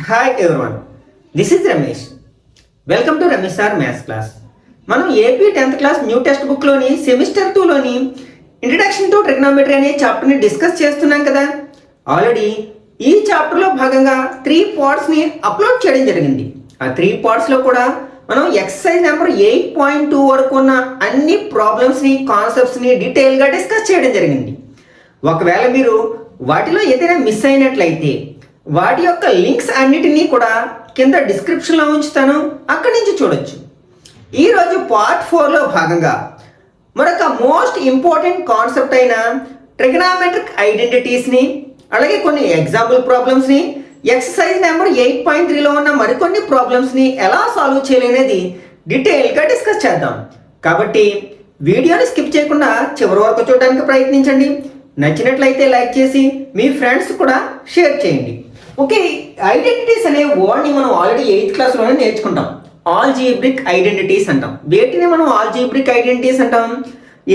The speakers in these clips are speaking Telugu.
Hi everyone, this is Ramesh. Welcome to Ramesh sir maths class. మనం AP 10th class new text బుక్లోని సెమిస్టర్ 2లోని ఇంట్రడక్షన్ టు ట్రిగ్నోమెట్రీ అనే చాప్టర్ని డిస్కస్ చేస్తున్నాం కదా. ఆల్రెడీ ఈ చాప్టర్లో భాగంగా 3 పార్ట్స్ని అప్లోడ్ చేయడం జరిగింది. ఆ 3 పార్ట్స్లో కూడా మనం ఎక్సర్సైజ్ నెంబర్ 8.2 వరకు ఉన్న అన్ని ప్రాబ్లమ్స్ని, కాన్సెప్ట్స్ని డీటెయిల్గా డిస్కస్ చేయడం జరిగింది. ఒకవేళ మీరు వాటిలో ఏదైనా మిస్ అయినట్లయితే వాటి యొక్క లింక్స్ అన్నిటినీ కూడా కింద డిస్క్రిప్షన్లో ఉంచుతాను, అక్కడి నుంచి చూడొచ్చు. ఈరోజు పార్ట్ 4లో భాగంగా మరొక మోస్ట్ ఇంపార్టెంట్ కాన్సెప్ట్ అయిన ట్రిగనామెట్రిక్ ఐడెంటిటీస్ని, అలాగే కొన్ని ఎగ్జాంపుల్ ప్రాబ్లమ్స్ని, ఎక్సర్సైజ్ నెంబర్ 8.3లో ఉన్న మరికొన్ని ప్రాబ్లమ్స్ని ఎలా సాల్వ్ చేయాలనేది డీటెయిల్గా డిస్కస్ చేద్దాం. కాబట్టి వీడియోని స్కిప్ చేయకుండా చివరి వరకు చూడడానికి ప్రయత్నించండి. నచ్చినట్లయితే లైక్ చేసి మీ ఫ్రెండ్స్ కూడా షేర్ చేయండి. ఓకే, ఐడెంటిటీస్ అనే వర్డ్ని మనం ఆల్రెడీ 8th క్లాస్లోనే నేర్చుకుంటాం. ఆల్జీబ్రిక్ ఐడెంటిటీస్ అంటాం. వేటిని మనం ఆల్జీబ్రిక్ ఐడెంటిటీస్ అంటాం?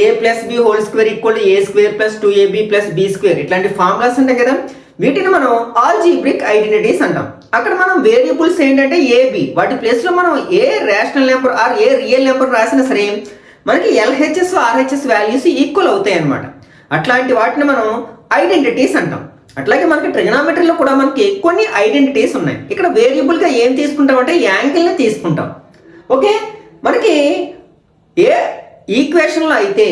a + b² = a² + 2ab + b². ఇట్లాంటి ఫార్ములాస్ ఉంటాయి కదా, వీటిని మనం ఆల్జీబ్రిక్ ఐడెంటిటీస్ అంటాం. అక్కడ మనం వేరియబుల్స్ ఏంటంటే ab, వాటి ప్లేస్లో మనం a rational number or a real number రాసినా సరే మనకి LHS RHS వాల్యూస్ ఈక్వల్ అవుతాయి అన్నమాట. అట్లాంటి వాటిని మనం ఐడెంటిటీస్ అంటాం. అట్లాగే మనకి ట్రిగనామెట్రీలో కూడా మనకి కొన్ని ఐడెంటిటీస్ ఉన్నాయి. ఇక్కడ వేరియబుల్గా ఏం తీసుకుంటాం అంటే యాంగిల్ని తీసుకుంటాం. ఓకే, మనకి ఏ ఈక్వేషన్లో అయితే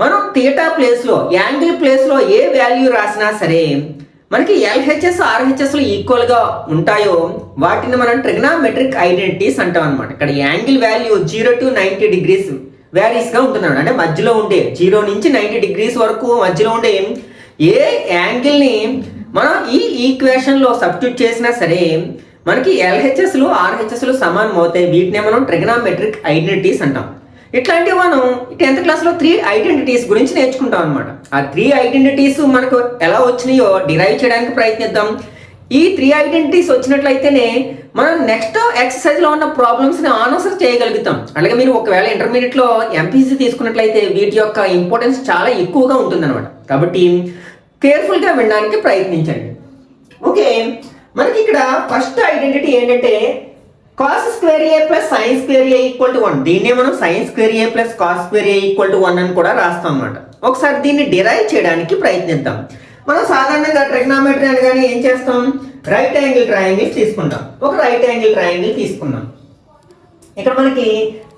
మనం థీటా ప్లేస్లో, యాంగిల్ ప్లేస్లో ఏ వాల్యూ రాసినా సరే మనకి LHS RHSలు ఈక్వల్గా ఉంటాయో వాటిని మనం ట్రిగనామెట్రిక్ ఐడెంటిటీస్ అంటాం అనమాట. ఇక్కడ యాంగిల్ వాల్యూ 0 to 90 degrees వ్యారీస్గా ఉంటున్నాడు, అంటే మధ్యలో ఉండే 0 నుంచి 90 degrees వరకు మధ్యలో ఉండే ఏ యాంగిల్ని మనం ఈ ఈక్వేషన్లో సబ్స్టిట్యూట్ చేసినా సరే మనకి LHSలు RHSలు సమానం అవుతాయి. వీటినే మనం ట్రిగనామెట్రిక్ ఐడెంటిటీస్ అంటాం. ఇట్లాంటివి మనం 10th క్లాస్లో 3 ఐడెంటిటీస్ గురించి నేర్చుకుంటాం అనమాట. ఆ 3 ఐడెంటిటీస్ మనకు ఎలా వచ్చినాయో డిరైవ్ చేయడానికి ప్రయత్నిద్దాం. ఈ 3 ఐడెంటిటీస్ వచ్చినట్లయితేనే మనం నెక్స్ట్ ఎక్సర్సైజ్లో ఉన్న ప్రాబ్లమ్స్ని ఆన్సర్ చేయగలుగుతాం. అలాగే మీరు ఒకవేళ ఇంటర్మీడియట్లో MPC తీసుకున్నట్లయితే వీటి యొక్క ఇంపార్టెన్స్ చాలా ఎక్కువగా ఉంటుందన్నమాట. కాబట్టి కేర్ఫుల్గా వినడానికి ప్రయత్నించండి. ఓకే, మనకి ఇక్కడ ఫస్ట్ ఐడెంటిటీ ఏంటంటే cos² a + sin² a = 1. దీన్నే మనం sin² a + cos² a = 1 అని కూడా రాస్తాం అన్నమాట. ఒకసారి దీన్ని డిరైవ్ చేయడానికి ప్రయత్నిద్దాం. మనం సాధారణంగా ట్రిగనామెట్రీ అనగానే ఏం చేస్తాం? రైట్ యాంగిల్ ట్రయాంగిల్ తీసుకుంటాం. ఒక రైట్ యాంగిల్ ట్రయాంగిల్ తీసుకున్నాం. ఇక్కడ మనకి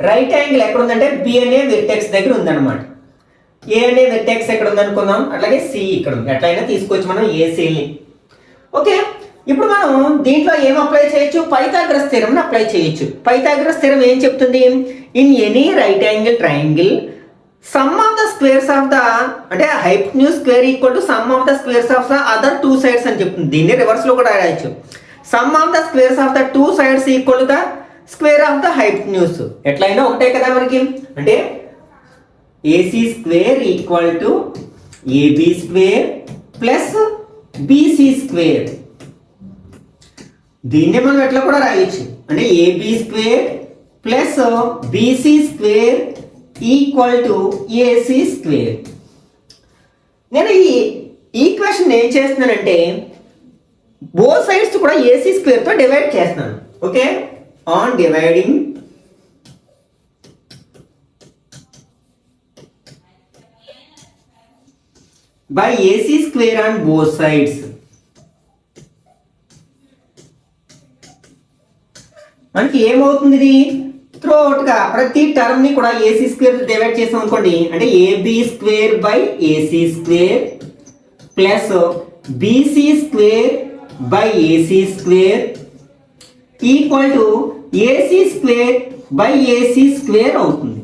రైట్ యాంగిల్ ఎక్కడ ఉందంటే B అనే వెర్టెక్స్ దగ్గర ఉందన్నమాట. A అనే వెర్టెక్స్ ఎక్కడ ఉందనుకుందాం, అట్లాగే C ఇక్కడ ఉంది. ఎట్లయినా తీసుకోవచ్చు మనం ACని. ఓకే, ఇప్పుడు మనం దీంట్లో ఏం అప్లై చేయొచ్చు? పైథాగరస్ థియరమ్ని అప్లై చేయొచ్చు. పైథాగరస్ థియరం ఏం చెప్తుంది? In any right angle triangle sum of the squares of the, అంటే hypotenuse square equal to sum of the squares of the other 2 sides అని చెప్తుంది. దీన్ని రివర్స్లో కూడా రాయొచ్చు. Sum of the squares of the 2 sides equal to the square of the hypotenuse. ఎట్లయినా ఒకటే కదా మనకి, అంటే AC² = AB² + BC². దీన్నే మనం ఎట్లా కూడా రాయొచ్చు, అంటే AB² + BC² = AC². నేను ఈ ఈక్వేషన్ ఏం చేస్తున్నానంటే బోత్ సైడ్స్ కూడా AC²తో డివైడ్ చేస్తున్నాను. Okay, on dividing by AC² on both sides. మనకి ఏమవుతుంది? ఇది త్రూ అవుట్గా ప్రతి టర్మ్ని కూడా AC² డివైడ్ చేసాం అనుకోండి, అంటే AB² / AC² plus BC² / AC² = AC² / AC² అవుతుంది.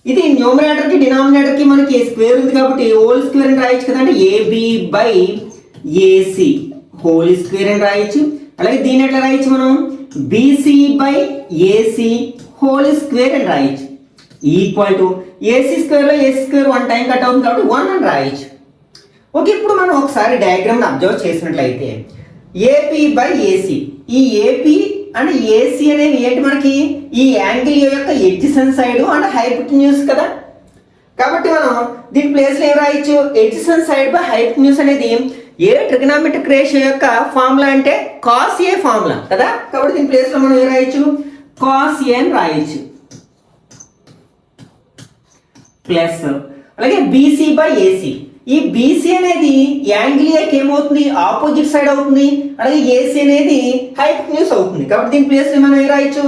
ఇది న్యూమరేటర్కి డినామినేటర్కి మనకి స్క్వేర్ ఉంది కాబట్టి హోల్ స్క్వేర్ అని రాయొచ్చు కదా, అంటే AB/AC హోల్² అని రాయొచ్చు. అలాగే దీన్ని ఎట్లా రాయొచ్చు మనం? BC/AC హోల్² అని రాయొచ్చు. AC²లో AC² 1 టైం కట్ అవుతుంది కాబట్టి 1 అని రాయొచ్చు. ఓకే, ఇప్పుడు మనం ఒకసారి డయాగ్రామ్ని అబ్జర్వ్ చేసినట్లయితే AP/AC, ఈ AP అండ్ AC అనేవి ఏంటి? మనకి ఈ యాంగిల్ యొక్క ఎడ్జసెంట్ సైడ్ అండ్ హైపోటెన్యూస్ కదా. కాబట్టి మనం దీని ప్లేస్లో ఏం రాయొచ్చు? ఎడ్జసెంట్ సైడ్ బై హైపోటెన్యూస్ అనేది ఏ ట్రిగనామెట్రిక్ రేషియో యొక్క ఫార్ములా అంటే కాస్ ఏ ఫార్ములా కదా, కాబట్టి దీని ప్లేస్లో మనం ఏం రాయొచ్చు, కాస్ ఏ అని రాయొచ్చు. ప్లస్ అలాగే బీసీ బై ఏసీ. ఈ బీసీ అనేది యాంగిల్ ఏకి ఏమవుతుంది, ఆపోజిట్ సైడ్ అవుతుంది. అలాగే ఏసీ అనేది హైపోటెన్యూస్ అవుతుంది. కాబట్టి దీని ప్లేస్ మనం ఏం రాయొచ్చు,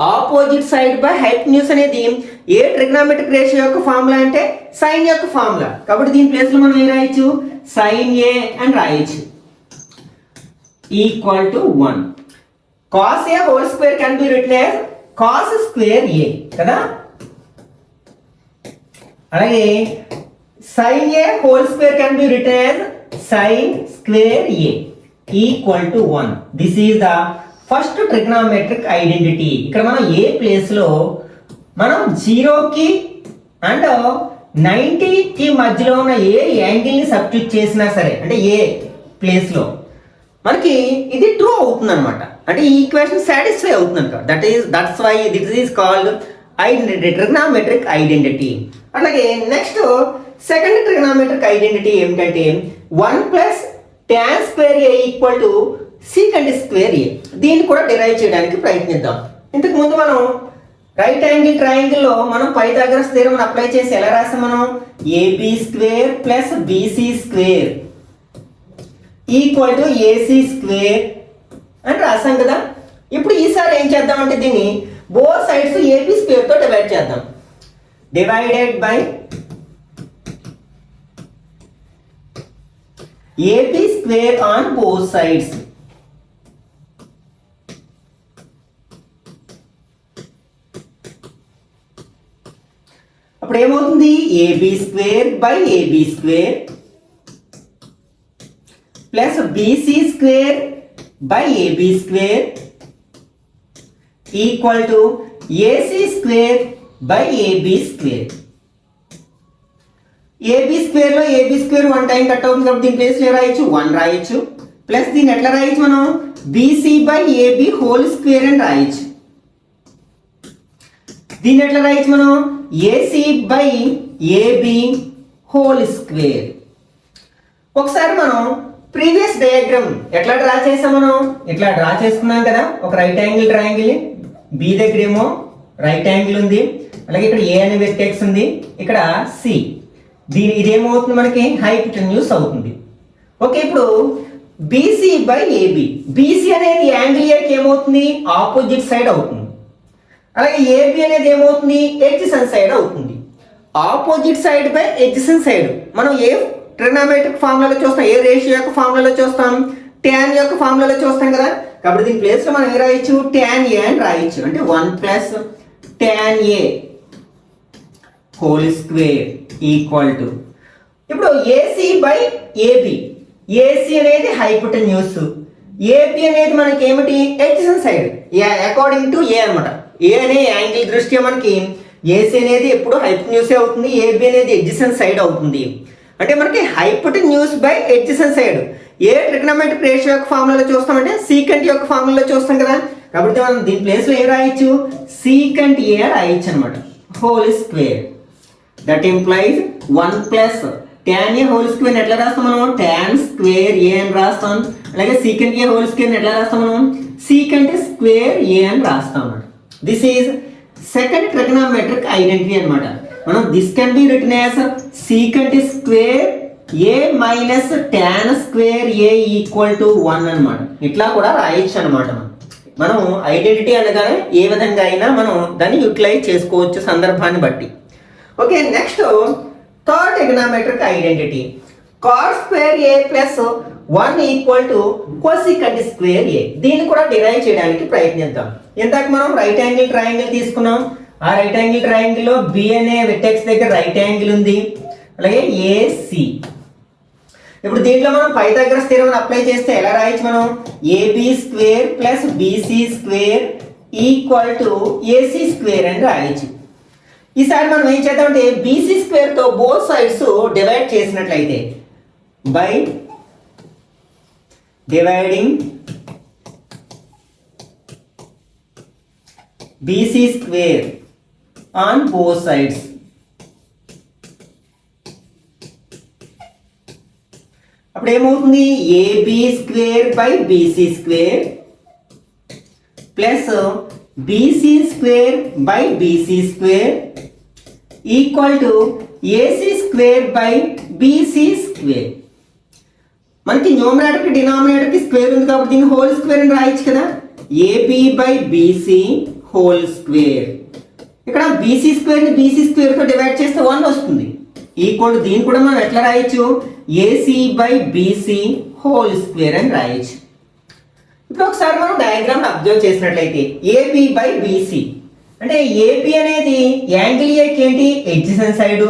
ఆపోజిట్ సైడ్ బై హైపోటెన్యూస్ అనేది ఏ ట్రిగనామెట్రిక్ రేషియో యొక్క ఫార్ములా అంటే సైన్ యొక్క ఫార్ములా. కాబట్టి దీని ప్లేస్ లో మనం ఏం రాయొచ్చు, సైన్ ఏ అని రాయొచ్చు. Equal to 1. Cos A whole square can be written as cos square A కదా. అలాగే sin a whole square can be written as sin square a equal to 1. This is the first trigonometric identity. ఇక్కడ మనం ఏ ప్లేస్ లో మనం 0 కి అండ్ 90 కి మధ్యలో ఉన్న ఏ యాంగిల్ ని సబ్స్టిట్యూట్ చేసినా సరే, అంటే ఏ ప్లేస్ లో మనకి ఇది ట్రూ అవుతుంది అనమాట. అంటే ఈ ఈక్వేషన్ సాటిస్ఫై అవుతుంది అనమాట. That's why this is called identity, trigonometric identity. అలాగే నెక్స్ట్ సెకండ్ ట్రిగనామెట్రిక్ ఐడెంటిటీ ఏమిటంటే 1 plus tan square A equal to secant square A. దీన్ని కూడా డిరైవ్ చేయడానికి ప్రయత్నిద్దాం. ఇంతకు ముందు మనం రైట్ యాంగిల్ ట్రయాంగిల్ లో మనం పైథాగరస్ థీరం అప్లై చేసి ఎలా రాస్తాం, మనం AB square plus BC square equal to AC square అని రాసాం కదా. ఇప్పుడు ఈసారి ఏం చేద్దామంటే దీన్ని బోత్ సైడ్స్ ఏబి స్క్వేర్ తో డివైడ్ చేద్దాం. Divided by AB square on both sides. అప్పుడు ఏమవుతుంది, AB square by AB square plus BC square by AB square equal to AC square by AB square. AB square లో ఏబి స్క్వేర్ 1 టైం కట్ అవుతుంది కాబట్టి దీని ప్లేస్ లో రాయొచ్చు 1 రాయొచ్చు. ప్లస్ దీన్ని ఎట్లా రాయొచ్చు, మనం BC by AB whole square అని రాయొచ్చు. దీన్ని ఎట్లా రాయొచ్చు, మనం AC by AB whole square. ఒకసారి మనం ప్రీవియస్ డయాగ్రామ్ ఎట్లా డ్రా చేసాం, మనం ఇట్లా డ్రా చేసుకున్నాం కదా. ఒక రైట్ యాంగిల్ ట్రయాంగిల్, బి దగ్గర ఏమో రైట్ యాంగిల్ ఉంది, అలాగే ఇక్కడ ఏ అనే వెర్టెక్స్ ఉంది, ఇక్కడ సి. ఇదేమవుతుంది, మనకి హైపోటెన్యూస్ అవుతుంది. ఓకే, ఇప్పుడు బీసీ బై ఏబి. బీసీ అనేది యాంగిల్ ఏకి ఏమవుతుంది, ఆపోజిట్ సైడ్ అవుతుంది. అలాగే ఏబి అనేది ఏమవుతుంది, ఎడ్జసెంట్ సైడ్ అవుతుంది. Opposite side by adjacent side మనం ఏ ట్రిగనామెట్రిక్ ఫార్ములాలో చూస్తాం, ఏ రేషియో యొక్క ఫార్ములాలో చూస్తాం, tan యొక్క ఫార్ములాలో చూస్తాం కదా. కాబట్టి దీని ప్లేస్ లో మనం ఏ రాయొచ్చు, tan a అని రాయొచ్చు. అంటే 1 plus tan a whole square equal to, ఇప్పుడు ఏసీ బై ఏబి. ఏసీ అనేది హైపోటెన్యూస్, ఏబి అనేది మనకి ఏమిటి, ఎడ్జసెంట్ సైడ్ అకార్డింగ్ టు ఏ అనమాట. ఏ అనే యాంగిల్ దృష్ట్యా మనకి ఏసీ అనేది ఎప్పుడు హైపోటెన్యూసే అవుతుంది, ఏబి అనేది ఎడ్జసెంట్ సైడ్ అవుతుంది. అంటే మనకి hypotenuse by adjacent side A trigonometric ratio యొక్క ఫార్ములాలో చూస్తామంటే సీకంట్ యొక్క ఫార్ములాలో చూస్తాం కదా. కాబట్టి మనం దీని ప్లేస్ లో ఏ రాయొచ్చు, సీకంట్ ఏ రాయొచ్చు అనమాట, whole square. That implies 1 plus tan a whole square ఎట్లా రాస్తాం, మనం tan స్క్వేర్ a అని రాస్తాం. అలాగే సీకంట్ a హోల్ స్క్వేర్ ఎట్లా రాస్తాం, మనం సీకంట్ స్క్వేర్ a అని రాస్తాం అన్నమాట. This is second trigonometric identity అనమాట. మనం this can be written as secant square a minus tan square a equal to 1 అనమాట. ఇట్లా కూడా రాయొచ్చు అనమాట. మనం ఐడెంటిటీ అనగానే ఏ విధంగా అయినా మనం దాన్ని యూటిలైజ్ చేసుకోవచ్చు సందర్భాన్ని బట్టి. Okay, next third trigonometric identity cos square a plus 1 equal to cosecant square a. దీన్ని కూడా డిరైవ్ చేయడానికి ప్రయత్నిద్దాం. ఇందాక మనం రైట్ యాంగిల్ ట్రయాంగిల్ తీసుకున్నాం. ఆ రైట్ యాంగిల్ ట్రయాంగిల్ లో బి అనే వెర్టెక్స్ దగ్గర రైట్ యాంగిల్ ఉంది, అలాగే ఏసి. ఇప్పుడు దీంట్లో మనం పైథాగరస్ థీరం అప్లై చేస్తే ఎలా రాయొచ్చు, మనం AB square plus BC square equal to AC square అని రాయొచ్చు. ఈసారి మనం ఏం చేద్దామంటే బీసీ స్క్వేర్ తో బోత్ సైడ్స్ డివైడ్ చేసినట్లయితే by dividing BC square on both sides, అప్పుడు ఏమవుతుంది AB square by BC square plus BC square by BC square equal to AC square by BC square. మనకి న్యూమరేటర్కి డినామినేటర్కి స్క్వేర్ ఉంది కాబట్టి దీన్ని హోల్ స్క్వేర్ అని రాయొచ్చు కదా. AB by BC whole square. ఇక్కడ బీసీ స్క్వేర్ని బీసీ స్క్వేర్తో డివైడ్ చేస్తే 1 వస్తుంది. ఈక్వల్ టు దీన్ని కూడా మనం ఎట్లా రాయొచ్చు AC by BC whole square అని రాయొచ్చు. ఇప్పుడు ఒకసారి మనం డయాగ్రామ్ అబ్జర్వ్ చేసినట్లయితే ఏబి బై బీసీ అంటే ఏబి అనేది యాంగిల్ ఏకి ఏంటి ఎడ్జసెంట్ సైడ్,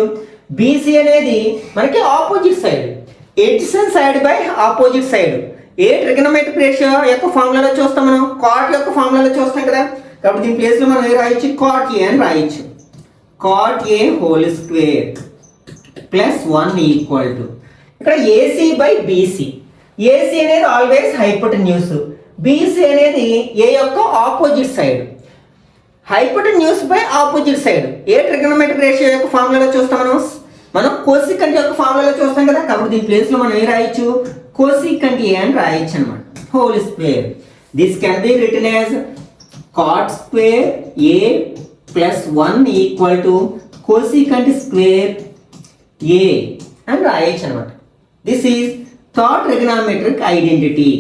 బీసీ అనేది మనకి opposite side. Adjacent side by opposite side ఏ ట్రిగనోమెట్రిక్ రేషియో యొక్క ఫార్ములాలో చూస్తాం, మనం కాట్ యొక్క ఫార్ములాలో చూస్తాం కదా. కాబట్టి దీని ప్లేస్లో మనం ఏ రాయొచ్చు కాట్ ఏ అని రాయొచ్చు. Cot A whole square plus 1 equal to ఇక్కడ ఏసీ బై బీసీ. ఏసీ అనేది ఆల్వేస్ హైపోటెన్యూస్, బీసీ అనేది ఏ యొక్క opposite side. Hypotenuse by opposite side ఏ ట్రిగనోమెట్రిక్ రేషియో యొక్క ఫార్ములాలో చూస్తాం, మనం కోసికంట్ యొక్క ఫార్ములాలో చూస్తాం కదా. కాబట్టి దీని ప్లేస్లో మనం ఏ రాయొచ్చు కోసికంట్ ఏ అని రాయొచ్చు అనమాట. Whole square this can be written as cot square A plus 1 equal to cosecant square ఏ అని రాయొచ్చు అనమాట. This is third trigonometric identity.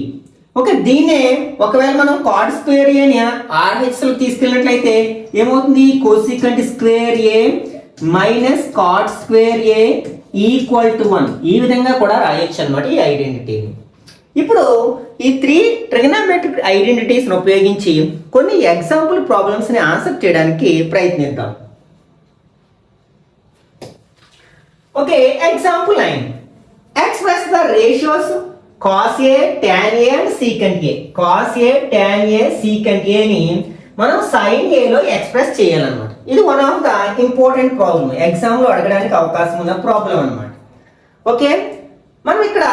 Okay, దీన్నే ఒకవేళ మనం కాట్ స్క్వేర్ ఏని ఆర్హెచ్లో తీసుకెళ్ళినట్లయితే ఏమవుతుంది cosecant square A minus cot square A equal to 1 ఈ విధంగా కూడా రాయొచ్చు అనమాట ఈ ఐడెంటిటీని. ఇప్పుడు ఈ 3 ట్రిగనోమెట్రిక్ ఐడెంటిటీస్ని ఉపయోగించి కొన్ని ఎగ్జాంపుల్ ప్రాబ్లమ్స్ని ఆన్సర్ చేయడానికి ప్రయత్నిద్దాం. Okay, example 9. Express the ratios cos A, tan A and secant A. Cos A, tan A, secant A ని మనం sin A లో ఎక్స్ప్రెస్ చేయాలన్నమాట. ఇది one of the important problem, ఎగ్జామ్లో అడగడానికి అవకాశం ఉన్న ప్రాబ్లం అనమాట. ఓకే, మనం ఇక్కడ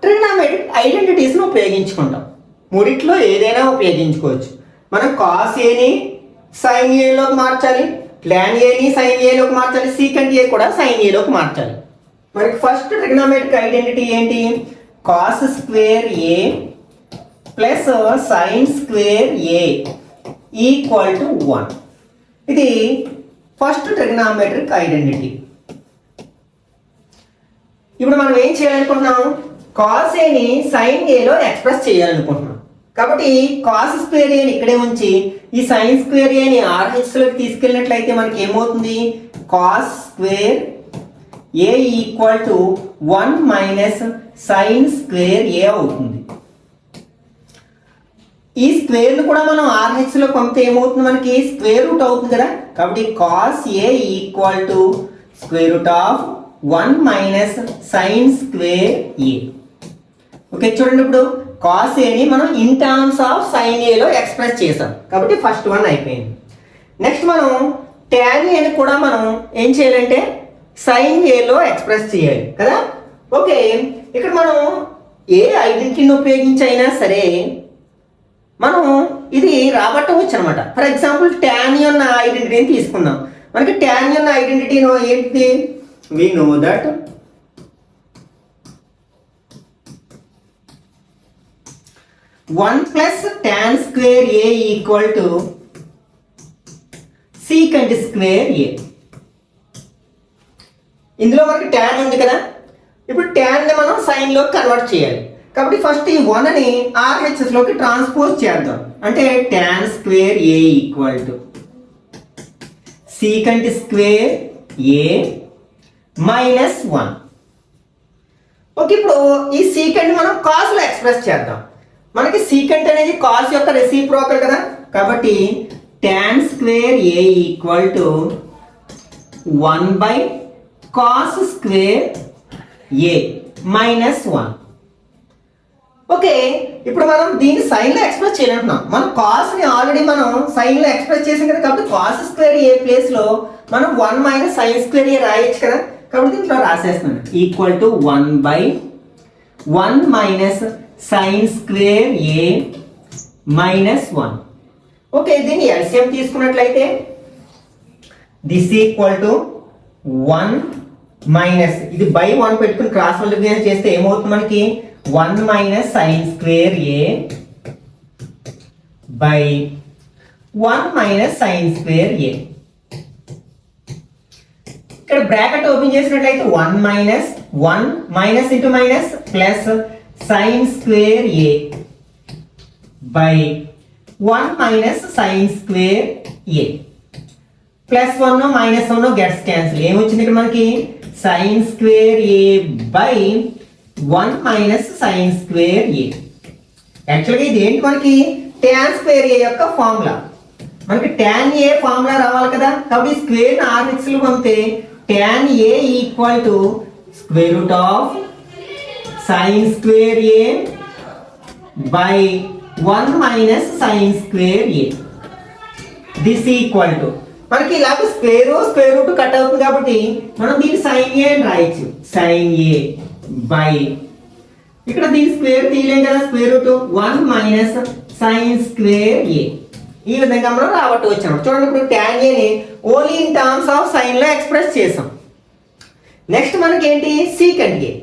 ట్రిగనోమెట్రిక్ ఐడెంటిటీస్ని ఉపయోగించుకుంటాం. మూడిట్లో ఏదైనా ఉపయోగించుకోవచ్చు. మనం కాస్ ఏని సైన్ ఏలోకి మార్చాలి, ట్యాన్ ఏని సైన్ ఏలోకి మార్చాలి, సీకంట్ ఏ కూడా సైన్ ఏలోకి మార్చాలి. మనకి ఫస్ట్ ట్రిగనోమెట్రిక్ ఐడెంటిటీ ఏంటి cos square A plus sine square A equal to 1. ఇది ఫస్ట్ ట్రిగనోమెట్రిక్ ఐడెంటిటీ. ఇప్పుడు మనం ఏం చేయాలనుకుంటున్నాం కాస్ ఏని సైన్ ఏలో ఎక్స్ప్రెస్ చేయాలనుకుంటున్నాం. కాబట్టి కాస్ స్క్వేర్ ఏని ఇక్కడే ఉంచి ఈ సైన్ స్క్వేర్ ఏని ఆర్హెచ్లోకి తీసుకెళ్ళినట్లయితే మనకి ఏమవుతుంది cos square A equal to 1 minus sine square ఏ అవుతుంది. ఈ స్క్వేర్ను కూడా మనం ఆర్హెచ్లో పంపితే ఏమవుతుంది మనకి స్క్వేర్ రూట్ అవుతుంది కదా. కాబట్టి cos A equal to square root of 1 minus sine square A. Okay, చూడండి ఇప్పుడు కాస్ ఏని మనం ఇన్ టర్మ్స్ ఆఫ్ సైన్ ఏలో ఎక్స్ప్రెస్ చేసాం కాబట్టి ఫస్ట్ వన్ అయిపోయింది. నెక్స్ట్ మనం ట్యాన్ ఏని కూడా మనం ఏం చేయాలంటే సైన్ ఏలో ఎక్స్ప్రెస్ చేయాలి కదా. ఓకే, ఇక్కడ మనం ఏ ఐడెంటిటీని ఉపయోగించి అయినా సరే మనం ఇది రాబట్టవచ్చు అనమాట. ఫర్ ఎగ్జాంపుల్ ట్యాన్ అన్న ఐడెంటిటీని తీసుకుందాం. మనకి ట్యాన్ అన్న ఐడెంటిటీ ఏంటిది we know that one plus tan square A equal to secant square A. ఇందులో మనకి ట్యాన్ ఉంది కదా. ఇప్పుడు ట్యాన్ని మనం సైన్లోకి కన్వర్ట్ చేయాలి. కాబట్టి ఫస్ట్ ఈ 1ని ఆర్హెచ్ఎస్లోకి ట్రాన్స్పోజ్ చేద్దాం. అంటే tan square A equal to secant square A minus 1. Okay, ఇప్పుడు ఈ సీకంట్ మనం కాస్లో ఎక్స్ప్రెస్ చేద్దాం. మనకి సీకంట్ అనేది కాస్ యొక్క రెసిప్రోకల్ కదా. కాబట్టి tan square A equal to 1 by cos square A minus 1. Okay, ఇప్పుడు మనం దీన్ని సైన్లో ఎక్స్ప్రెస్ చేయాలంటున్నాం. మనం కాస్ని ఆల్రెడీ మనం సైన్లో ఎక్స్ప్రెస్ చేసాం కదా. కాబట్టి కాస్ స్క్వేర్ ఏ ప్లేస్లో మనం 1 మైనస్ సైన్ స్క్వేర్ ఏ రాయొచ్చు కదా. కాబట్టి దీంట్లో రాసేస్తున్నాను equal to 1 by 1 minus sine square A minus 1. Okay, దీన్ని ఎల్సిఎం తీసుకున్నట్లయితే దిస్ ఈక్వల్ టు 1 మైనస్ ఇది బై 1 పెట్టుకుని క్రాస్ మల్టిప్లికేషన్ చేస్తే ఏమవుతుంది మనకి 1 minus sine square A by 1 minus sine square ఏ. ఇక్కడ బ్రాకెట్ ఓపెన్ చేసినట్లయితే 1 minus 1 minus into minus plus sine square A by 1 minus sine square A. Plus 1 minus 1 gets cancel. ఏమొచ్చింది ఇక్కడ మనకి sine square A by 1 minus sine square A. యాక్చువల్గా ఇది ఏంటి మనకి ట్యాన్ స్క్వేర్ ఏ యొక్క ఫార్ములా. మనకి ట్యాన్ ఏ ఫార్ములా రావాలి కదా, కాబట్టి స్క్వేర్ RHS లో పంపితే tan A equal to square root of sign square A by 1 minus sine square A. This equal to మనకి ఇలాగ స్క్వేర్ రూట్ కట్ అవుతుంది కాబట్టి మనం దీన్ని సైన్ ఏ అని రాయొచ్చు. సైన్ ఏ బై ఇక్కడ దీని స్క్వేర్ తీయలేం కదా, square root 1 minus sine square ఏ. ఈ విధంగా మనం రాబట్టి వచ్చాము. చూడండి ఇప్పుడు ట్యాన్ ఏని only in terms of sine లో ఎక్స్ప్రెస్ చేసాం. నెక్స్ట్ మనకి ఏంటి secant A.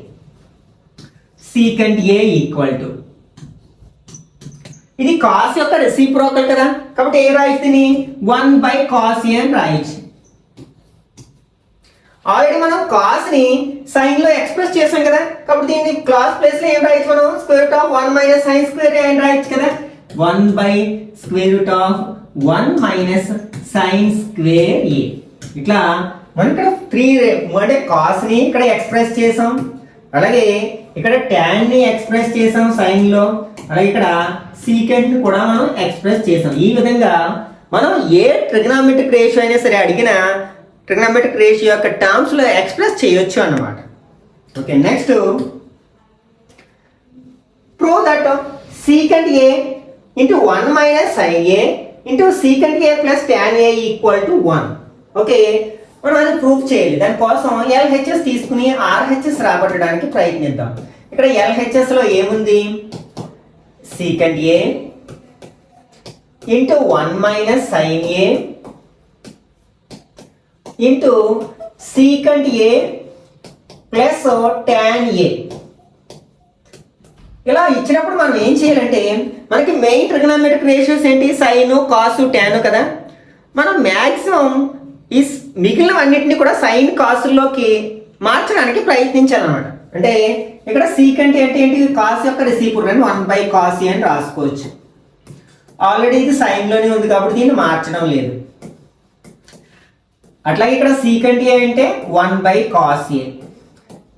Secant A equal to ఇది కాస్ యొక్క రెసిప్రోకల్ కదా, కాబట్టి ఏ రాయొచ్చు 1 బై కాస్ ఏ అని రాయొచ్చు. ఆల్రెడీ మనం కాస్ ని సైన్ లో ఎక్స్ప్రెస్ చేసాం కదా, కాబట్టి దీన్ని క్లాస్ ప్లేస్ లో ఏం రాయొచ్చు మనం square root of 1 minus sine square ఏ అని రాయొచ్చు కదా. 1 by square root of 1 minus sine square A. ఇట్లా మనం ఇక్కడ 3 అంటే కాస్ ని ఇక్కడ ఎక్స్ప్రెస్ చేసాం, అలాగే ఇక్కడ ట్యాన్ ని ఎక్స్ప్రెస్ చేసాం సైన్ లో, అలాగే ఇక్కడ సీకెంట్ ని కూడా మనం ఎక్స్ప్రెస్ చేసాం. ఈ విధంగా మనం ఏ ట్రిగ్నామెట్రిక్ రేషియో అయినా సరే అడిగిన ట్రిగ్నామెట్రిక్ రేషియో యొక్క టర్మ్స్ లో ఎక్స్ప్రెస్ చేయొచ్చు అన్నమాట. Okay, next prove that secant A into 1 minus sine A into secant A plus tan A equal to 1. Okay, మనం అది ప్రూఫ్ చేయాలి. దానికోసం LHS తీసుకుని RHS రాబట్టడానికి ప్రయత్నిద్దాం. ఇక్కడ LHS లో ఏముంది secant A into 1 minus sine A into secant A plus tan A. ఇలా ఇచ్చినప్పుడు మనం ఏం చేయాలంటే మనకి మెయిన్ ట్రిగ్నామెట్రిక్ రేషియోస్ ఏంటి సైన్ కాస్ ట్యాన్ కదా, మనం మ్యాక్సిమం ఈ మిగిలినవన్నిటిని కూడా సైన్ కాసుల్లోకి మార్చడానికి ప్రయత్నించాలన్నమాట. అంటే ఇక్కడ సీకెంట్ ఏంటి కాస్ యొక్క రెసిప్రోకల్ 1 బై కాస్ ఏ అని రాసుకోవచ్చు. ఆల్రెడీ ఇది సైన్ లోనే ఉంది కాబట్టి దీన్ని మార్చడం లేదు. అట్లాగే ఇక్కడ సీకెంట్ ఏ అంటే 1 by cos A,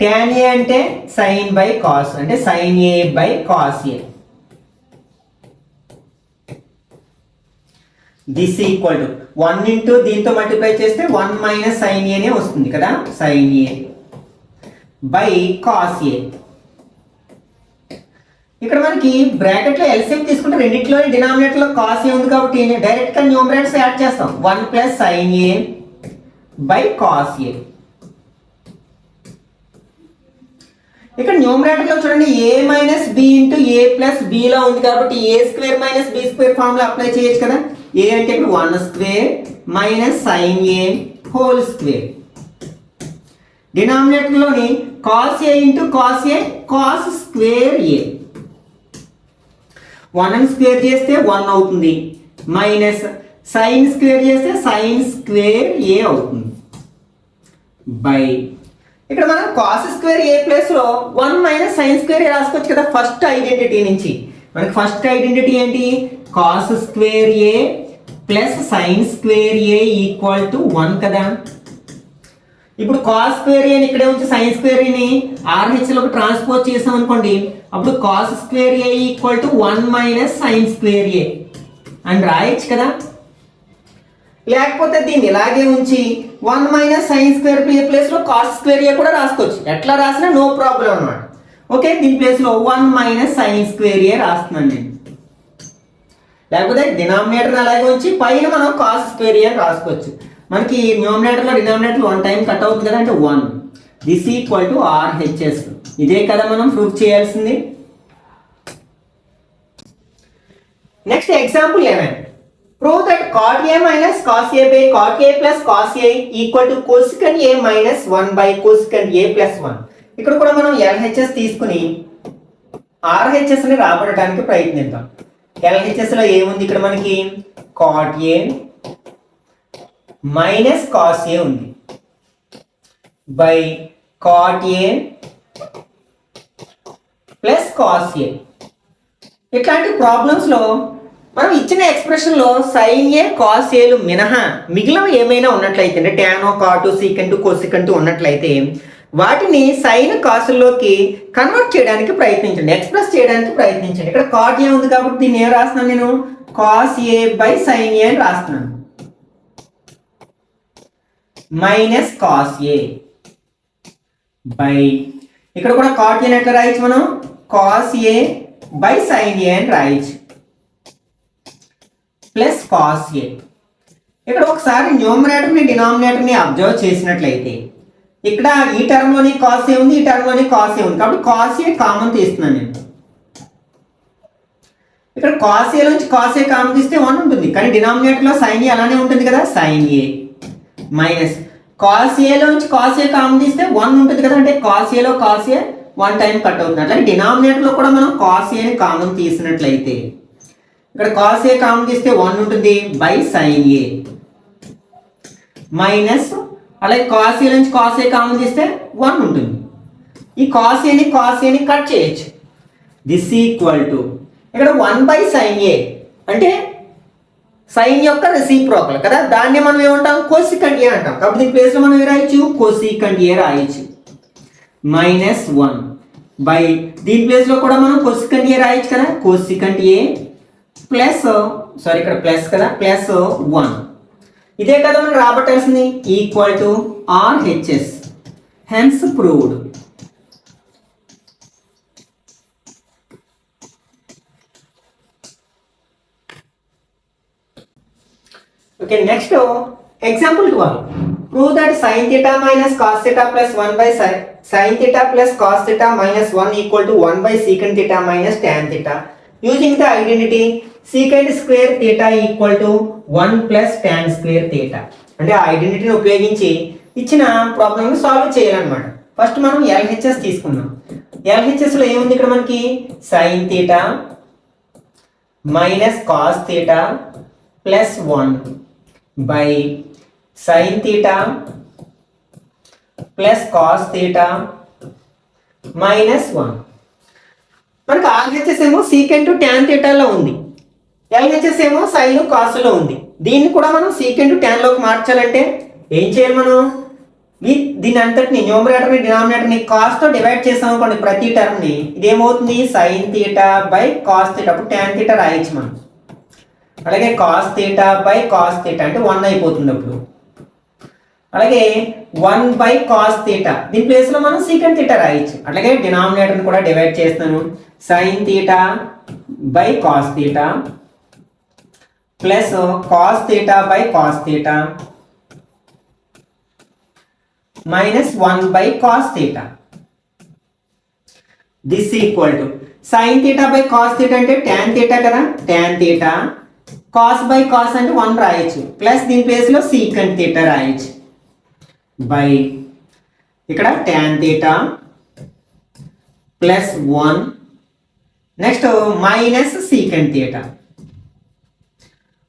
tan A అంటే సైన్ బై కాస్ అంటే sine A by cos A. This equal to 1 into దీంతో మల్టిప్లై చేస్తే 1 మైనస్ సైన్ ఏనే వస్తుంది కదా, sine A by cos A. ఇక్కడ మనకి బ్రాకెట్ లో ఎల్సిఎం తీసుకుంటే రెండిట్లోని డినామినేటర్ లో కాస్ ఏ ఉంది కాబట్టి డైరెక్ట్ గా న్యూమరేటర్స్ యాడ్ చేస్తాం. 1 plus sine A by cos A. ఇక్కడ న్యూమరేటర్ లో చూడండి A minus B into A plus B లా ఉంది కాబట్టి ఏ square minus B square formula apply చేయొచ్చు కదా. ఏ అంటే ఇప్పుడు 1 square minus sine A whole square. Denominator లోని cos A into cos A cos square A. 1 square చేస్తే 1 అవుతుంది, మైనస్ సైన్ స్క్వేర్ చేస్తే సైన్ స్క్వేర్ ఏ అవుతుంది బై ఇక్కడ మనం కాస్ స్క్వేర్ ఏ ప్లేస్ లో 1 మైనస్ సైన్ స్క్వేర్ ఏ రాసుకోవచ్చు కదా. ఫస్ట్ ఐడెంటిటీ నుంచి మనకి ఫస్ట్ ఐడెంటిటీ ఏంటి cos square A plus sine square A equal to 1 కదా. ఇప్పుడు కాస్ స్క్వేర్ ఏని ఇక్కడే ఉంచి సైన్ స్క్వేర్ ఏని RHS లోకి ట్రాన్స్పోజ్ చేసాం అనుకోండి, అప్పుడు cos square A equal to 1 minus sine square ఏ అని రాయొచ్చు కదా. లేకపోతే దీన్ని ఇలాగే ఉంచి 1 minus sine square A place లో కాస్ స్క్వేర్ ఏ కూడా రాసుకోవచ్చు. ఎట్లా రాసినా నో ప్రాబ్లం అన్నమాట. ఓకే, దీని ప్లేస్ లో 1 మైనస్ సైన్ స్క్వేర్ ఏ రాస్తున్నాను నేను. లేకపోతే డినామినేటర్ అలాగే ఉంచి పైన మనం కాస్ స్క్వేర్ ఏ రాసుకోవచ్చు. మనకి న్యూమరేటర్ లో డినామినేటర్ 1 టైం కట్ అవుతుంది కదా, అంటే 1. This equal to RHS. ఇదే కదా మనం ప్రూఫ్ చేయాల్సింది. Next example 11. Prove that cot A minus cos A by cot A plus cos A equal to cosecant A minus 1 by cosecant A plus 1. ఇక్కడ కూడా మనం LHS తీసుకుని RHS ని రాబడటానికి ప్రయత్నిద్దాం. LHS లో ఏముంది ఇక్కడ మనకి cot A minus cos A ఉంది by cot A plus cos A. ఇట్లాంటి ప్రాబ్లమ్స్ లో మనం ఇచ్చిన ఎక్స్ప్రెషన్ లో సైన్ ఏ కాస్ ఏలు మినహా మిగిలిన ఏమైనా ఉన్నట్లయితే అంటే టానో కాటు సీకెంట్ కోసికెంట్ ఉన్నట్లయితే వాటిని సైన్ కాసుల్లోకి కన్వర్ట్ చేయడానికి ప్రయత్నించండి, ఎక్స్ప్రెస్ చేయడానికి ప్రయత్నించండి. ఇక్కడ కాట్ ఏ ఉంది కాబట్టి దీన్ని ఏం రాస్తున్నాను నేను cos A by sine A అని రాస్తున్నాను మైనస్ కాస్ ఏ బై ఇక్కడ కూడా కాట్ ఏ ఎట్లా రాయొచ్చు మనం cos A by sine A అని రాయొచ్చు ప్లస్ కాస్ ఏ. ఇక్కడ ఒకసారి న్యూమరేటర్ని డినామినేటర్ని అబ్జర్వ్ చేసినట్లయితే ఇక్కడ ఈ టర్మ్లోని కాస్ ఏ ఉంది, ఈ టర్మ్లోని కాస్ ఏ ఉంది కాబట్టి కాస్ ఏ కామన్ తీస్తున్నాను నేను. ఇక్కడ కాస్ ఏ నుంచి కాస్ ఏ కామన్ తీస్తే 1 ఉంటుంది, కానీ డినామినేటర్లో సైన్ ఏ అలానే ఉంటుంది కదా సైన్ ఏ మైనస్ కాస్ ఏలోంచి కాస్ ఏ కామన్ తీస్తే 1 ఉంటుంది కదా, అంటే కాస్ ఏలో కాస్ ఏ 1 టైం కట్ అవుతుంది. అట్లాగే డినామినేటర్లో కూడా మనం కాస్ ఏని కామన్ తీసినట్లయితే ఇక్కడ కాస్ ఏ కామన్ తీస్తే 1 ఉంటుంది బై సైన్ ఏ మైనస్ అలాగే కాస్ ఏ నుంచి కాస్ ఏ కామన్ తీస్తే 1 ఉంటుంది. ఈ కాస్ ఏని కట్ చేయొచ్చు. దిస్ ఈక్వల్ టు ఇక్కడ 1 బై సైన్ ఏ అంటే సైన్ యొక్క రెసిప్రోకల్ కదా, దాన్ని మనం ఏమంటాం కోసికంట్ ఏ అంటాం. కాబట్టి దీని ప్లేస్లో మనం ఏ రాయొచ్చు కోసికంట్ ఏ రాయొచ్చు మైనస్ 1 బై దీని ప్లేస్లో కూడా మనం కోసికంట్ ఏ రాయొచ్చు కదా కోసికంట్ ఏ ప్లస్ సారీ ఇక్కడ ప్లస్ కదా ప్లస్ 1 ఇదే కదా మనం రాబట్టాల్సింది equal to RHS hence proved. Okay next example 12. Prove that sin theta minus cos theta plus 1 by sin theta plus cos theta minus 1 equal to 1 by secant theta minus tan theta using the identity secant square theta equal to 1 plus tan square theta. అంటే ఆ ఐడెంటిటీని ఉపయోగించి ఇచ్చిన ప్రాబ్లమ్ని సాల్వ్ చేయాలన్నమాట. ఫస్ట్ మనం LHS తీసుకుందాం. LHS లో ఏముంది ఇక్కడ మనకి sin theta minus cos theta plus 1 by sin theta plus cos theta minus 1. మనకు RHS ఏమో సీకెంట్ ట్యాన్ థీటాలో ఉంది, LHS ఏమో సైన్ కాస్లో ఉంది. దీన్ని కూడా మనం సీకెంట్ ట్యాన్లోకి మార్చాలంటే ఏం చేయాలి మనం దీని అంతటిని న్యూమరేటర్ని డినామినేటర్ని కాస్తో డివైడ్ చేసాం అనుకోండి ప్రతి టర్మ్ని, ఇదేమవుతుంది sine theta by cos theta, అప్పుడు ట్యాన్ థీటా రాయొచ్చు మనం. అలాగే cos theta by cos theta అంటే 1 అయిపోతుంది అప్పుడు. అలాగే 1 బై కాస్ థీటా దీని ప్లేస్లో మనం సీకెంట్ థీటా రాయొచ్చు. అలాగే డినామినేటర్ని కూడా డివైడ్ చేస్తాను sign theta by cos theta plus cos theta by cos theta minus 1 by cos theta. This equal to sign theta by cos theta అంటే ట్యాన్ థీటా కదా, tan theta cos by cos అంటే 1 రాయొచ్చు ప్లస్ దీని ప్లేస్లో సీకెంట్ థీటా రాయొచ్చు బై ఇక్కడ tan theta plus 1 next minus secant theta.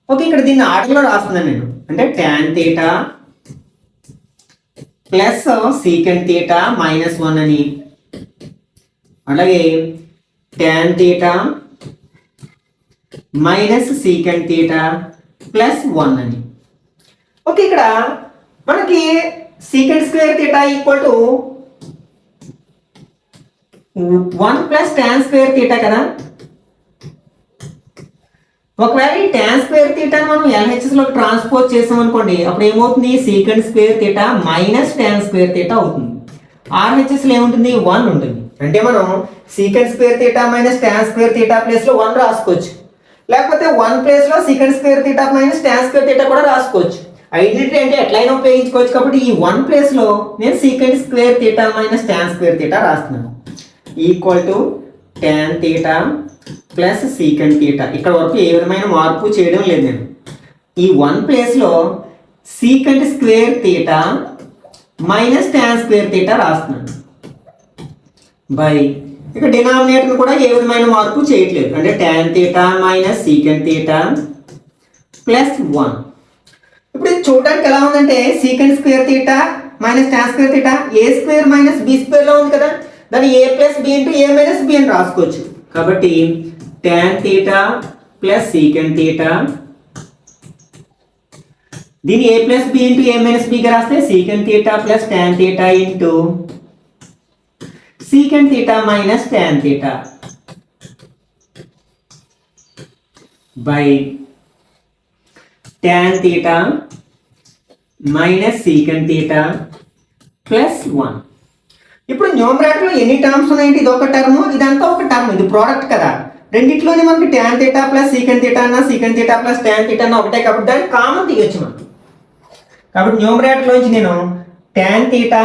Okay ఇక్కడ దీన్ని ఆర్డర్లో రాస్తున్నాను నేను, అంటే tan theta plus secant theta minus 1 అని, అలాగే tan theta minus secant theta plus 1 అని. ఓకే ఇక్కడ మనకి secant square theta equal to 1 plus tan square theta కదా. ఒకవేళ ఈ ట్యాన్ స్క్వేర్ థీటాని మనం LHSలోకి ట్రాన్స్పోజ్ చేసాం అనుకోండి, అప్పుడు ఏమవుతుంది secant square theta minus tan square theta అవుతుంది. RHSలో ఏముంటుంది 1 ఉంటుంది, అంటే మనం secant square theta minus tan square theta ప్లేస్లో 1 రాసుకోవచ్చు, లేకపోతే 1 ప్లేస్లో secant square theta minus tan square theta కూడా రాసుకోవచ్చు. ఐడెంటిటీ అంటే ఎట్లయినా ఉపయోగించుకోవచ్చు కాబట్టి ఈ 1 ప్లేస్లో నేను secant square theta minus tan square theta రాస్తున్నాను equal to tan theta plus secant theta. ఇక్కడ వరకు ఏ విధమైన మార్పు చేయడం లేదు నేను. ఈ 1 ప్లేస్లో secant square theta minus tan square theta రాస్తున్నాను బై ఇక డినామినేటర్ కూడా ఏ విధమైన మార్పు చేయట్లేదు, అంటే tan theta minus secant theta plus 1. ఇప్పుడు ఇది చూడడానికి ఎలా ఉందంటే secant square theta minus tan square theta a square minus b స్క్వేర్లో ఉంది కదా, దాన్ని a plus b into a minus b అని రాసుకోవచ్చు. కాబట్టి tan theta plus secant theta, దీన్ని a plus b into a minus బిగా రాస్తే secant theta plus tan theta into secant theta minus tan theta by tan theta minus secant theta plus 1. ఇప్పుడు న్యూమరేటర్లో ఎన్ని టర్మ్స్ ఉన్నాయంటే ఇది ఒక టర్మ్, ఇదంతా ఒక టర్మ్, ఇది ప్రోడక్ట్ కదా. రెండిట్లోనే మనకి tan theta plus secant theta అన్న secant theta plus tan theta అన్న ఒకటే కాబట్టి దాన్ని కామన్ తీయొచ్చు మనం. కాబట్టి న్యూమరేటర్లోంచి నేను tan theta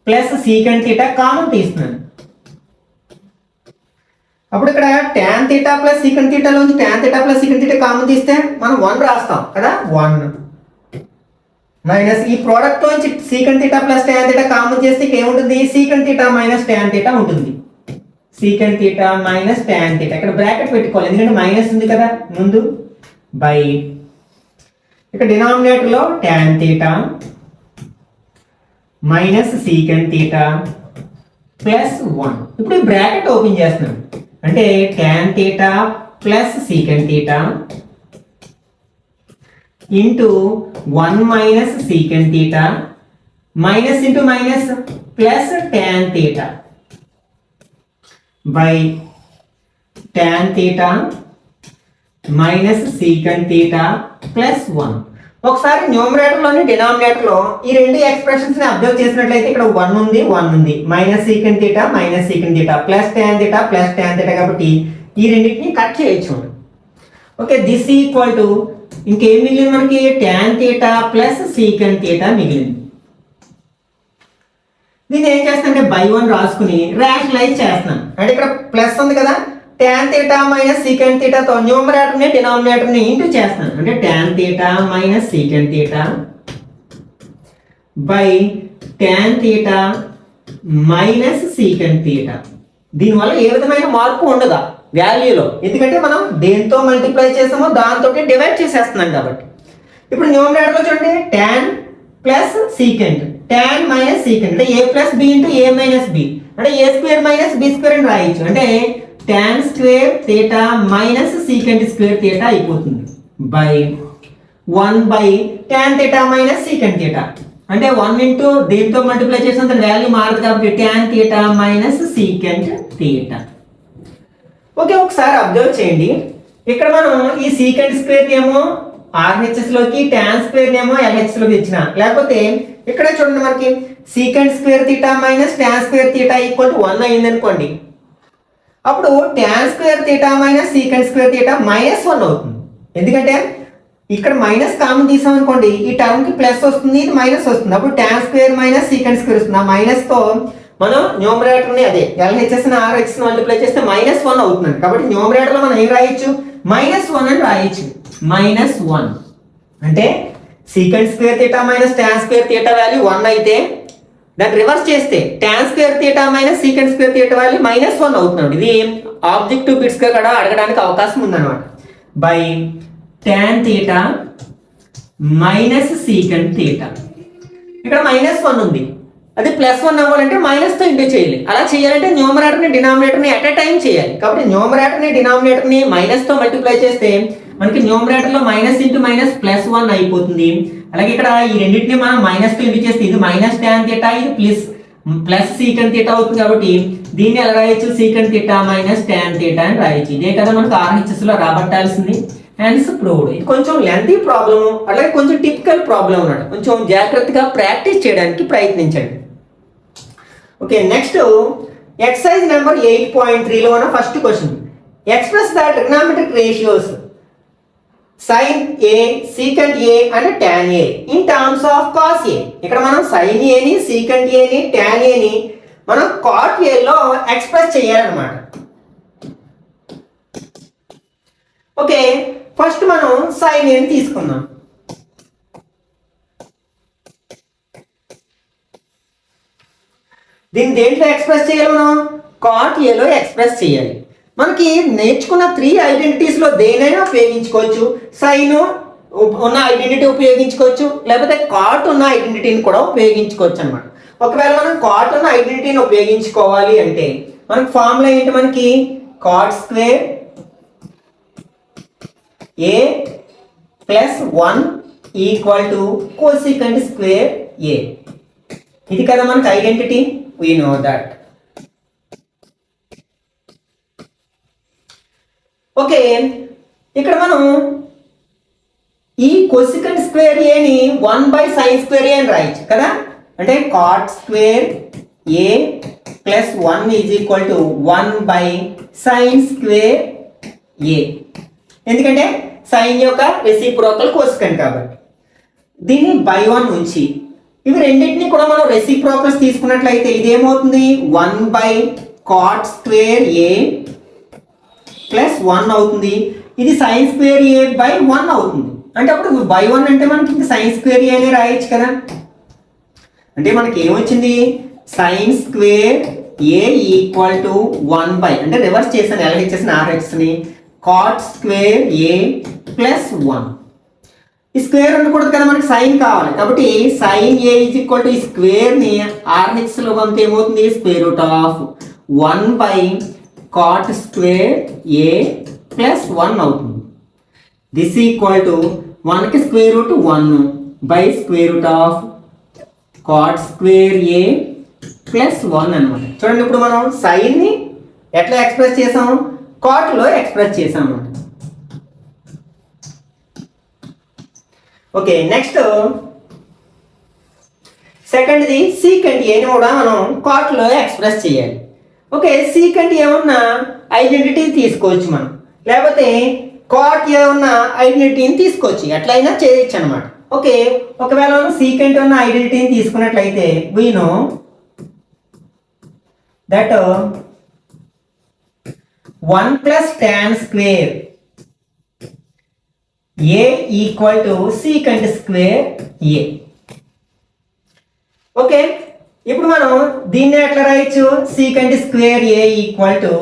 plus secant theta common తీస్తున్నాను. అప్పుడు ఇక్కడ ట్యాన్ తీటా ప్లస్ సీకంట్ తీటాలోంచి tan theta plus secant theta common తీస్తే మనం 1 రాస్తాం కదా, 1 మైనస్ ఈ ప్రోడక్ట్ నుంచి secant theta plus tan theta common చేస్తే ఏముంటుంది, secant theta minus tan theta ఉంటుంది. Secant theta minus tan theta ఇక్కడ బ్రాకెట్ పెట్టుకోవాలి ఎందుకంటే మైనస్ ఉంది కదా ముందు, బై ఇక్కడ డినామినేటర్లో tan theta minus secant theta plus 1. ఇప్పుడు ఈ బ్రాకెట్ ఓపెన్ చేస్తున్నాను అంటే tan theta plus secant theta into 1 minus secant theta minus into minus plus tan theta by tan theta minus secant theta plus 1. ఒకసారి న్యూమరేటర్లోని డినామినేటర్లో ఈ రెండు ఎక్స్ప్రెషన్స్ ని అబ్జర్వ్ చేసినట్లయితే ఇక్కడ 1 ఉంది minus secant theta plus tan theta కాబట్టి ఈ రెండింటిని కట్ చేయొచ్చు. ఓకే, దిస్ ఈక్వల్ టు ఇంకేం మిగిలింది మనకి tan theta plus secant theta మిగిలింది. దీన్ని ఏం చేస్తానంటే బై 1 రాసుకుని రేషనలైజ్ చేస్తున్నాను. అంటే ఇక్కడ ప్లస్ ఉంది కదా, ట్యాన్ తీటా మైనస్ సీకంట్ తీటాతో న్యూమరేటర్ని డినామినేటర్ని ఇంటూ చేస్తున్నాను. అంటే tan theta minus secant theta by tan theta minus secant theta. దీనివల్ల ఏ విధమైన మార్పు ఉండదు వాల్యూలో, ఎందుకంటే మనం దేంతో మల్టిప్లై చేసామో దాంతో డివైడ్ చేసేస్తున్నాం కాబట్టి. ఇప్పుడు న్యూమరేటర్లో చూడండి tan plus secant, tan minus secant అంటే a plus b into a minus b, అంటే a square minus B square అని రాయొచ్చు. అంటే tan square theta minus secant square theta అయిపోతుంది by 1 by tan theta minus secant theta. అంటే 1 ఇంటూ దీంతో మల్టిప్లై చేసినంత వాల్యూ మారదు కాబట్టి tan theta minus secant theta. Okay, ఒకసారి అబ్జర్వ్ చేయండి. ఇక్కడ మనం ఈ సీకంట్ స్క్వేర్ ఏమో RHS లోకి ట్యాన్ స్క్వేర్ ఏమో LHS లోకి ఇచ్చిన, లేకపోతే ఇక్కడ చూడండి మనకి secant square theta minus tan square theta equal to 1 అయింది అనుకోండి. అప్పుడు tan square theta minus secant square theta minus 1 అవుతుంది. ఎందుకంటే ఇక్కడ మైనస్ కామన్ తీసాం అనుకోండి, ఈ టర్మ్ కి ప్లస్ వస్తుంది, ఇది మైనస్ వస్తుంది. అప్పుడు tan square minus secant square వస్తుంది. ఆ మైనస్ తో మనం న్యూమరేటర్ని అదే LHS RHS మల్టిప్లై చేస్తే మైనస్ 1 అవుతుంది. కాబట్టి న్యూమరేటర్లో మనం ఏం రాయొచ్చు, -1 అని రాయొచ్చు. -1 అంటే secant square theta minus tan square theta value 1 అయితే దాన్ని రివర్స్ చేస్తే tan square theta minus secant square theta value -1 అవుతుంది. ఇది ఆబ్జెక్టివ్ బిట్స్ గా కూడా అడగడానికి అవకాశం ఉందన్నమాట. By tan theta minus secant theta, ఇక్కడ -1 ఉంది, అది +1 అవ్వాలంటే మైనస్ తో ఇంటూ చేయాలి. అలా చేయాలంటే న్యూమరేటర్ని డినామినేటర్ని అట్ ఎ టైం చేయాలి. కాబట్టి న్యూమరేటర్ని డినామినేటర్ని మైనస్ తో మల్టిప్లై చేస్తే మనకి న్యూమరేటర్లో మైనస్ ఇంటూ మైనస్ +1 అయిపోతుంది. అలాగే ఇక్కడ ఈ రెండింటిని మనం మైనస్ తో ఇంటూ చేస్తే ఇది మైనస్ ట్యాన్ తీటా, ఇది ప్లస్ సీకంట్ తీటా అవుతుంది. కాబట్టి దీన్ని ఎలా రాయొచ్చు, secant theta minus tan theta అని రాయొచ్చు. ఇదే కదా మనకు RHS లో రాబట్టాల్సింది. Hence proved. ఇది కొంచెం లెంతీ ప్రాబ్లము, అలాగే కొంచెం టిపికల్ ప్రాబ్లం అన్నమాట. కొంచెం జాగ్రత్తగా ప్రాక్టీస్ చేయడానికి ప్రయత్నించండి. ఓకే, నెక్స్ట్ ఎక్సర్సైజ్ నెంబర్ 8.3లో ఉన్న first question. Express the trigonometric ratios sin A, secant A and tan A in terms of cos A. ఇక్కడ మనం sin A ని secant A ని tan A ని మనం cot A లో ఎక్స్ప్రెస్ చేయాలన్నమాట. ఓకే, ఫస్ట్ మనం సైన్ ఏని తీసుకుందాం. దీన్ని దేంట్లో ఎక్స్ప్రెస్ చేయాలి? మనం కాట్ ఏలో ఎక్స్ప్రెస్ చేయాలి. మనకి నేర్చుకున్న 3 ఐడెంటిటీస్లో దేనైనా ఉపయోగించుకోవచ్చు. సైన్ ఉన్న ఐడెంటిటీ ఉపయోగించుకోవచ్చు, లేకపోతే కాట్ ఉన్న ఐడెంటిటీని కూడా ఉపయోగించుకోవచ్చు అనమాట. ఒకవేళ మనం కాట్ ఉన్న ఐడెంటిటీని ఉపయోగించుకోవాలి అంటే మనకి ఫార్ములా ఏంటి? మనకి cot square A plus 1 equal to cosecant square a. ఇది కదా మనకి identity. We know that. Okay, ఇక్కడ మనం ఈ కోసికెంట్ స్క్వేర్ ఏని 1/sin స్క్వేర్ ఏ అని రాయొచ్చు కదా. అంటే cot square A plus 1 is equal to 1/sin square a. ఎందుకంటే సైన్ యొక్క రెసిప్రోకల్ కోసికెంట్ కాబట్టి. దీన్ని బై 1 ఉంచి ఇవి రెండింటిని కూడా మనం రెసిప్రోకల్స్ తీసుకున్నట్లయితే ఇదేమవుతుంది? 1/cot స్క్వేర్ ఏ ప్లస్ 1 అవుతుంది. ఇది sin స్క్వేర్ ఏ బై 1 అవుతుంది. అంటే అప్పుడు బై 1 అంటే మనకి ఇంకా sin స్క్వేర్ ఏ అని రాయొచ్చు కదా. అంటే మనకి ఏమొచ్చింది? sin square A equal to 1 అంటే రివర్స్ చేసాను LHS RHSని, cot స్క్వేర్ ఏ ప్లస్ 1. ఈ స్క్వేర్ ఉండకూడదు కదా, మనకి సైన్ కావాలి కాబట్టి sin A is equal to ఈ స్క్వేర్ని RHSలో పంపితే ఏమవుతుంది? Square root of 1/cot square A plus 1 అవుతుంది. దిస్ ఈక్వల్ టు 1కి square root 1 by square root of cot square A plus 1 అనమాట. చూడండి, ఇప్పుడు మనం సైన్ని ఎట్లా ఎక్స్ప్రెస్ చేసాం? కాట్లో ఎక్స్ప్రెస్ చేసాం అన్నమాట. ఓకే, నెక్స్ట్ సెకండ్ది సీకెంట్ ఏని కూడా మనం కాట్లో ఎక్స్ప్రెస్ చేయాలి. ఓకే, సీకెంట్ ఏమన్నా ఐడెంటిటీ తీసుకోవచ్చు మనం, లేకపోతే కాట్ ఏమన్నా ఐడెంటిటీని తీసుకోవచ్చు, ఎట్లయినా చేయొచ్చు అనమాట. ఓకే, ఒకవేళ మనం సీకెంట్ ఉన్న ఐడెంటిటీని తీసుకున్నట్లయితే we know that 1 plus tan square a equal to secant square a. Okay, ఇప్పుడు మనం దీన్ని ఎట్లా రాయొచ్చు? secant square a equal to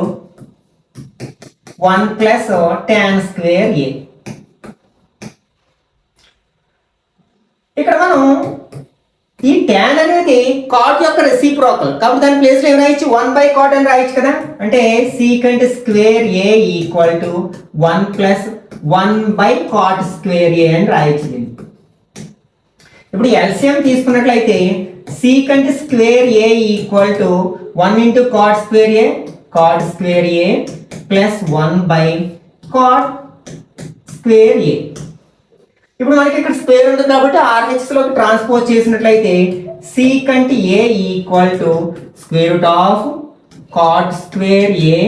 1 plus tan square a. ఇక్కడ మనం ఈ tan అనేది cot యొక్క రెసిప్రోకల్ కాబట్టి దాని ప్లేస్లో ఏం రాయొచ్చు? 1/cot అని రాయొచ్చు కదా. అంటే secant square a equal to 1 plus 1/cot square a అని రాయొచ్చు దీన్ని. ఇప్పుడు LCM తీసుకున్నట్లయితే secant square a equal to 1 into cot square a, cot square a plus 1/cot square a. ఇప్పుడు మనకి ఇక్కడ స్క్వేర్ ఉంటుంది కాబట్టి RHSలోకి ట్రాన్స్పోజ్ చేసినట్లయితే secant a equal to square root of cot square a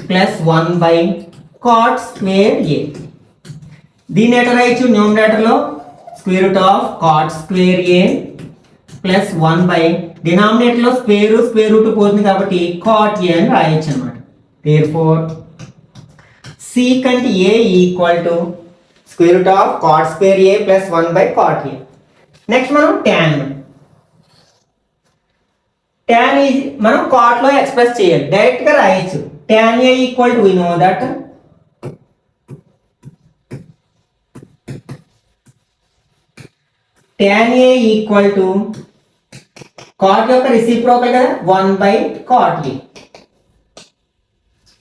plus 1/cot square a. దీన్ని ఎట్లా రాయొచ్చు? న్యూమరేటర్లో square root of cot square a plus 1 డినామినేటర్లో square root పోతుంది కాబట్టి cot a అని రాయొచ్చు అనమాట. therefore secant a equal to square root of cot square a plus 1/cot a. Next మనం tan ఈజ్ మనం cot లో ఎక్స్ప్రెస్ చేయాలి, డైరెక్ట్ గా రాయొచ్చు. tan a equal to we know that tan a equal to cot యొక్క రెసిప్రోకల్ కదా 1/cot a.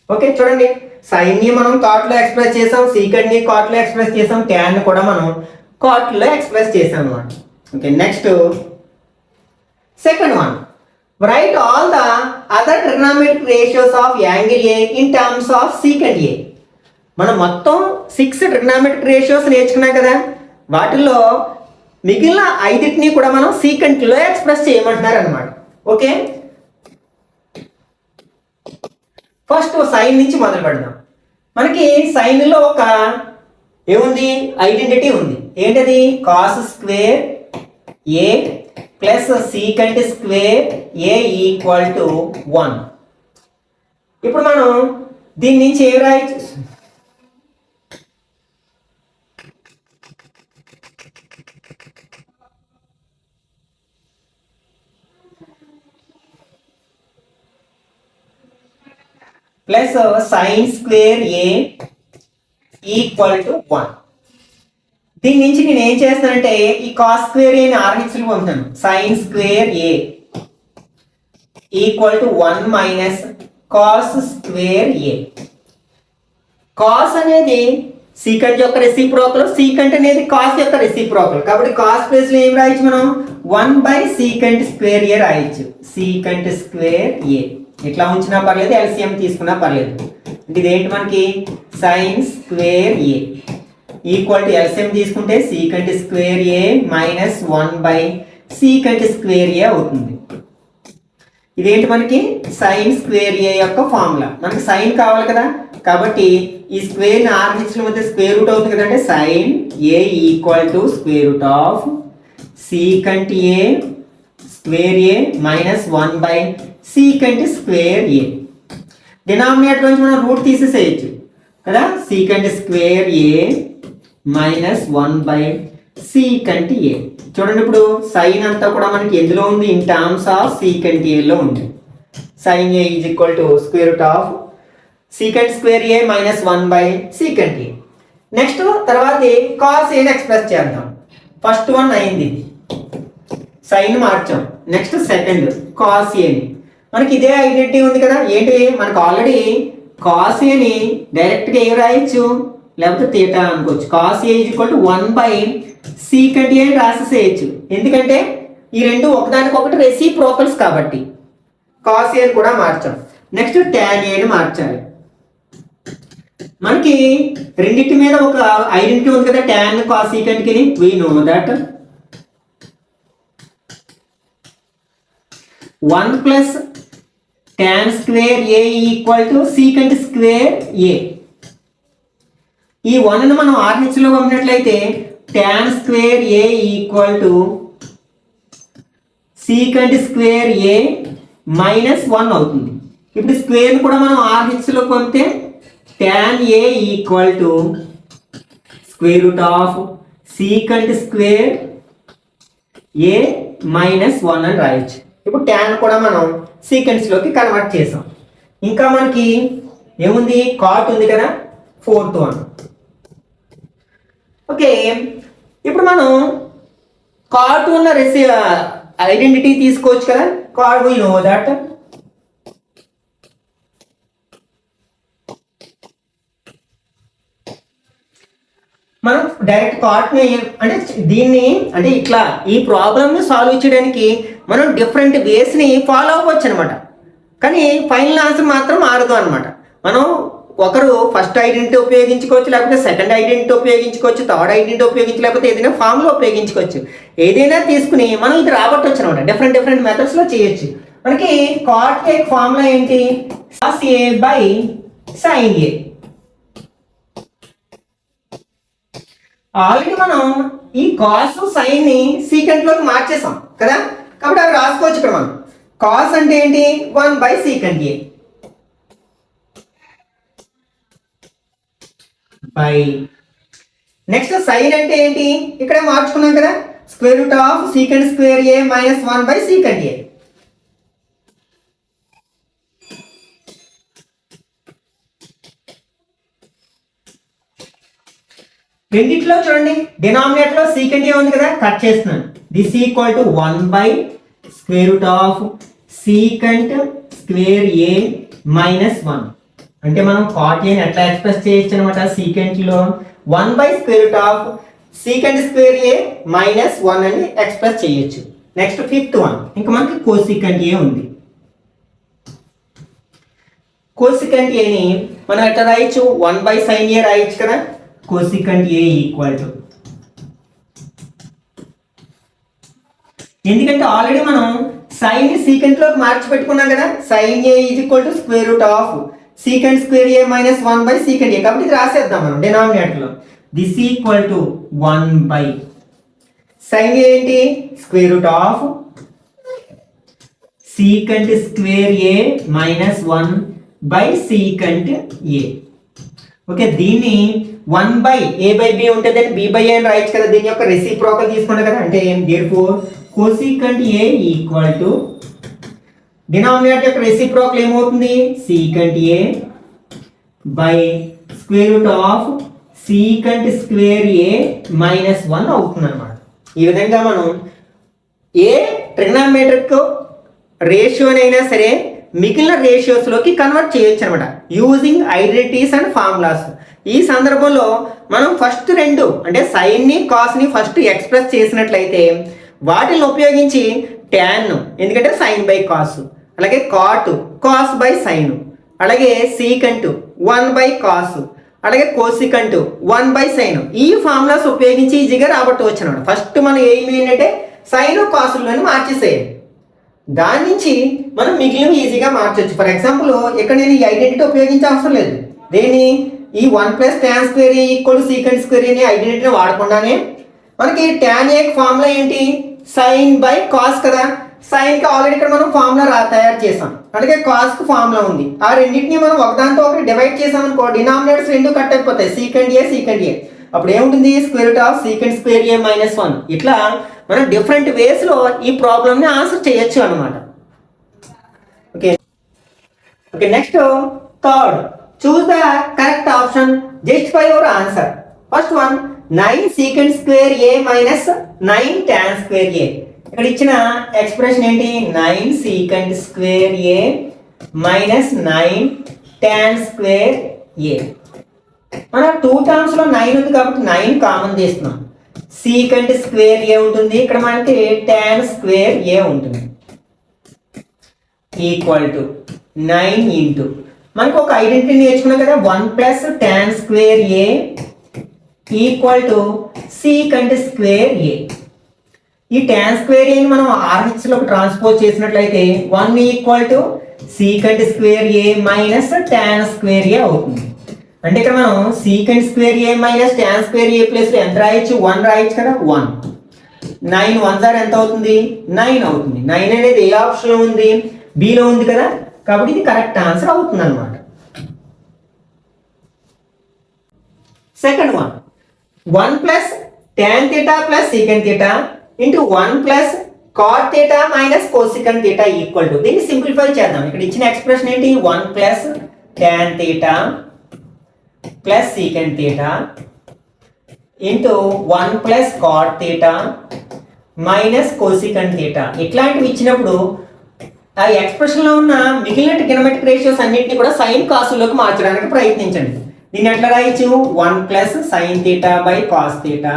ఓకే, చూడండి, సైన్ ని మనం cot లో ఎక్స్ప్రెస్ చేసాం, secant ని cot లో ఎక్స్ప్రెస్ చేసాం, tan ని కూడా మనం cot లో ఎక్స్ప్రెస్ చేసాం అన్నమాట. Okay, next second one, right all the other trigonometric ratios of angle A in terms of secant a. మనం మొత్తం 6 ట్రిగ్నోమెట్రిక్ రేషియోస్ నేర్చుకున్నాం కదా, వాటిల్లో మిగిలిన 5టిని కూడా మనం secant లో ఎక్స్ప్రెస్ చేయమంటున్నారు అనమాట. ఓకే, ఫస్ట్ సైన్ నుంచి మొదలు పెడదాం. మనకి సైన్లో ఒక ఏముంది? ఐడెంటిటీ ఉంది. ఏంటది? Cos square A plus secant square A equal to 1. ఇప్పుడు మనం దీని నుంచి ఏం రాయొచ్చు? Plus sine square A equal to 1. దీని నుంచి నేను ఏం చేస్తానంటే ఈ కాస్ స్క్వేర్ ఏని ఆర్హెచ్లు పొందుతాను. Sign square A equal to 1 minus cos square A. Cos అనేది సీకంట్ యొక్క రెసిప్రోకల్, సీకంట్ అనేది కాస్ యొక్క రెసిప్రోకల్. కాబట్టి కాస్ ప్లేస్ లో ఏం రాయొచ్చు మనం 1 బై సీకంట్ స్క్వేర్ ఏ రాయొచ్చు. సీకంట్ స్క్వేర్ ఏ ఇట్లా ఉంచినా పర్లేదు, ఎల్సిఎం తీసుకున్నా పర్లేదు. అంటే ఇదేంటి మనకి sine square A equal to LCM తీసుకుంటే secant square A minus 1 by secant square ఏ అవుతుంది. ఇదేంటి మనకి సైన్ స్క్వేర్ ఏ యొక్క ఫార్ములా. మనకి సైన్ కావాలి కదా, కాబట్టి ఈ స్క్వేర్ ఆర్హెచ్ల మధ్య స్క్వేర్ రూట్ అవుతుంది కదంటే sine a equal to square root of secant a square A minus 1 by secant square a. Denominator నుంచి మనం రూట్ తీసేసేయచ్చు కదా, secant square A minus 1 by secant a. చూడండి ఇప్పుడు సైన్ అంతా కూడా మనకి ఎందులో ఉంది, ఇన్ టర్మ్స్ ఆఫ్ సీకంట్ ఏలో ఉంది. Sine A is equal to square root of secant square A minus 1 by secant A. Next తర్వాత కాస్ ఏని ఎక్స్ప్రెస్ చేద్దాం. ఫస్ట్ వన్ అయింది, సైన్ మార్చాం. నెక్స్ట్ సెకండ్ కాస్ ఏని. మనకి ఇదే ఐడెంటిటీ ఉంది కదా, ఏంటి మనకు ఆల్రెడీ కాస్ ఏని డైరెక్ట్గా ఏ రాయొచ్చు, లేకపోతే తీటా అనుకోవచ్చు. Cos a is equal to 1 by secant a అని రాసేసేయచ్చు. ఎందుకంటే ఈ రెండు ఒకదానికొకటి రెసిప్రోకల్స్ కాబట్టి కాస్ ఏ కూడా మార్చాం. నెక్స్ట్ టాన్ ఏ ని మార్చాలి. మనకి రెండింటి మీద ఒక ఐడెంటిటీ ఉంది కదా, టాన్ కాస్ సీకంట్ కి. We know that 1 plus tan square A equal to secant square ఏ. ఈ 1ను మనం ఆర్హెచ్ లో పంపినట్లయితే tan square A equal to secant square A minus 1 అవుతుంది. ఇప్పుడు స్క్వేర్ కూడా మనం ఆర్హెచ్ లో పంపితే tan a equal to square root of secant square A minus 1 అని రాయొచ్చు. ఇప్పుడు టాన్ కూడా మనం సీకంట్స్ లోకి కన్వర్ట్ చేసాం. ఇంకా మనకి ఏముంది, కాట్ ఉంది కదా, 4th వన్. ఓకే, ఇప్పుడు మనం కాట్ ఉన్న ఐడెంటిటీ తీసుకోవచ్చు కదా. కాట్ వి నో దట్ మనం డైరెక్ట్ కాట్ని అంటే దీన్ని అంటే ఇట్లా ఈ ప్రాబ్లమ్ని సాల్వ్ చేయడానికి మనం డిఫరెంట్ వేస్ని ఫాలో అవ్వచ్చు అనమాట. కానీ ఫైనల్ ఆన్సర్ మాత్రం మారదు అనమాట. మనం ఒకరు ఫస్ట్ ఐడెంటిటీ ఉపయోగించుకోవచ్చు, లేకపోతే సెకండ్ ఐడెంటిటీ ఉపయోగించుకోవచ్చు, థర్డ్ ఐడెంటిటీ ఉపయోగించి, లేకపోతే ఏదైనా ఫామ్లో ఉపయోగించుకోవచ్చు. ఏదైనా తీసుకుని మనం ఇది రాబట్టవచ్చు అనమాట. డిఫరెంట్ మెథడ్స్లో చేయొచ్చు. మనకి కాట్ ఏ ఫార్ములా ఏంటి, cos A by sine A. Already మనం ఈ కాస్ సైన్ ని సీకంట్ లోకి మార్చేసాం కదా, కాబట్టి అవి రాసుకోవచ్చు ఇక్కడ. మనం కాస్ అంటే ఏంటి, 1 by secant a by. Next sine అంటే ఏంటి, ఇక్కడ మార్చుకున్నాం కదా, square root of secant square A minus 1 by secant a. రెండిట్లో చూడండి, డినామినేటర్ లో సీకంట్ ఏ ఉంది కదా, కట్ చేస్తున్నాను. This equal to 1 by square root of secant square A minus 1. అంటే మనం కాట్ ఏని ఎట్లా ఎక్స్ప్రెస్ చేయొచ్చు అనమాట, సీకంట్ లో 1 by square root of secant square A minus 1 అని ఎక్స్ప్రెస్ చేయొచ్చు. నెక్స్ట్ 5th వన్, ఇంకా మనకి కోసికంట్ ఏ ఉంది. కోసికంట్ ఏని మనం ఎట్లా రాయొచ్చు, 1 బై సైన్ ఏ రాయొచ్చు కదా. కోసికంట్ ఏ ఈక్వల్ టు, ఎందుకంటే ఆల్రెడీ మనం సైన్ ని సీకంట్ లోకి మార్చి పెట్టుకున్నాం కదా. Sine A is equal to square root of secant square A minus 1 by secant a. కాబట్టి ఇది రాసేద్దాం మనం డినామినేటర్ లో. This equal to 1 by sine a ఏంటి, square root of secant square A minus 1 by secant a. Okay, దీన్ని 1 బై ఏ బై బి ఉంటే దాన్ని బి బై ఏ అని రాయొచ్చు కదా. దీని యొక్క రెసిప్రోకల్ తీసుకుంటాం కదా, అంటే ఏం, therefore cosecant a equal to denominator యొక్క రెసిప్రోకల్ ఏమవుతుంది, secant a by square root of secant square A minus 1 అవుతుంది అనమాట. ఈ విధంగా మనం ఏ ట్రిగ్నామెట్రిక్ రేషియోనైనా సరే మిగిలిన రేషియోస్లోకి కన్వర్ట్ చేయొచ్చు అనమాట యూజింగ్ ఐడెంటిటీస్ అండ్ ఫార్ములాస్. ఈ సందర్భంలో మనం ఫస్ట్ రెండు అంటే సైన్ని కాస్ని ఫస్ట్ ఎక్స్ప్రెస్ చేసినట్లయితే వాటిని ఉపయోగించి ట్యాన్, ఎందుకంటే సైన్ బై కాస్, అలాగే కాట్ కాస్ బై సైన్, అలాగే సీకంట్ 1 బై కాస్, అలాగే కోసికంట్ 1 బై సైన్, ఈ ఫార్ములాస్ ఉపయోగించి ఈజీగా రాబట్టవచ్చు అనమాట. ఫస్ట్ మనం ఏమి ఏంటంటే సైన్ కాసులను మార్చేసేయాలి. దాని నుంచి మనం మిగిలినవి ఈజీగా మార్చవచ్చు. ఫర్ ఎగ్జాంపుల్ ఇక్కడ నేను ఈ ఐడెంటిటీ ఉపయోగించే అవసరం లేదు. దేని ఈ 1 plus tan square equal secant square అనే ఐడెంటిటీని వాడకుండానే మనకి ట్యాన్ ఏ ఫార్ములా ఏంటి సైన్ బై కాస్ కదా. సైన్కి ఆల్రెడీ ఇక్కడ మనం ఫార్ములా తయారు చేసాం, అలాగే కాస్కి ఫార్ములా ఉంది. ఆ రెండింటిని మనం ఒకదాంతో ఒకటి డివైడ్ చేసామనుకో డినామినేటర్స్ రెండు కట్ అయిపోతాయి, సీకంట్ ఏ. అప్పుడు ఏముంటుంది square root of secant square A minus 1. ఇట్లా మనం డిఫరెంట్ వేస్లో ఈ ప్రాబ్లమ్ని ఆన్సర్ చేయొచ్చు అనమాట. Okay okay next third, choose the correct option, justify your answer. First one 9 secant square A minus 9 tan square ఏ. ఇక్కడ ఇచ్చిన ఎక్స్ప్రెషన్ ఏంటి 9 secant square A minus 9 tan square a. మన 2 టర్మ్స్ లో 9 ఉంది కాబట్టి 9 కామన్ తీస్తున్నాం. సీకంట్ స్క్వేర్ ఏ ఉంటుంది, ఇక్కడ మనకి tan స్క్వేర్ ఏ ఉంటుంది, ఈక్వల్ టు 9 ఇంటూ మనకు ఒక ఐడెంటిటీ నేర్చుకున్నాం కదా 1 plus tan square A equal to secant square ఏ. ఈ tan స్క్వేర్ ఏని మనం RHS లోకి ట్రాన్స్పోజ్ చేసినట్లయితే 1 equal to secant square A minus tan square ఏ అవుతుంది. అంటే ఇక్కడ మనం సీకంట్ స్క్వేర్ ఏ మైనస్ ట్యాన్ స్క్వేర్ ఏ ప్లస్ ఎంత రాయొచ్చు 1 రాయొచ్చు కదా 1. 9 1 సార్ ఎంత అవుతుంది 9 అవుతుంది. 9 అనేది ఏ ఆప్షన్లో ఉంది బిలో ఉంది కదా, కాబట్టి ఇది కరెక్ట్ ఆన్సర్ అవుతుంది అనమాట. Second one 1 plus tan theta plus secant theta into 1 plus cot theta minus cosecant theta equal to, దీన్ని సింప్లిఫై చేద్దాం. ఇక్కడ ఇచ్చిన ఎక్స్ప్రెషన్ ఏంటి 1 plus tan theta plus secant theta into 1 plus cot theta minus cosecant theta. ఇట్లాంటివి ఇచ్చినప్పుడు ఆ ఎక్స్ప్రెషన్లో ఉన్న మిగిలిన ట్రిగ్నోమెట్రిక్ రేషియోస్ అన్నింటినీ కూడా సైన్ కాసుల్లోకి మార్చడానికి ప్రయత్నించండి. దీన్ని ఎట్లా రాయొచ్చు 1 plus sine theta by cos theta,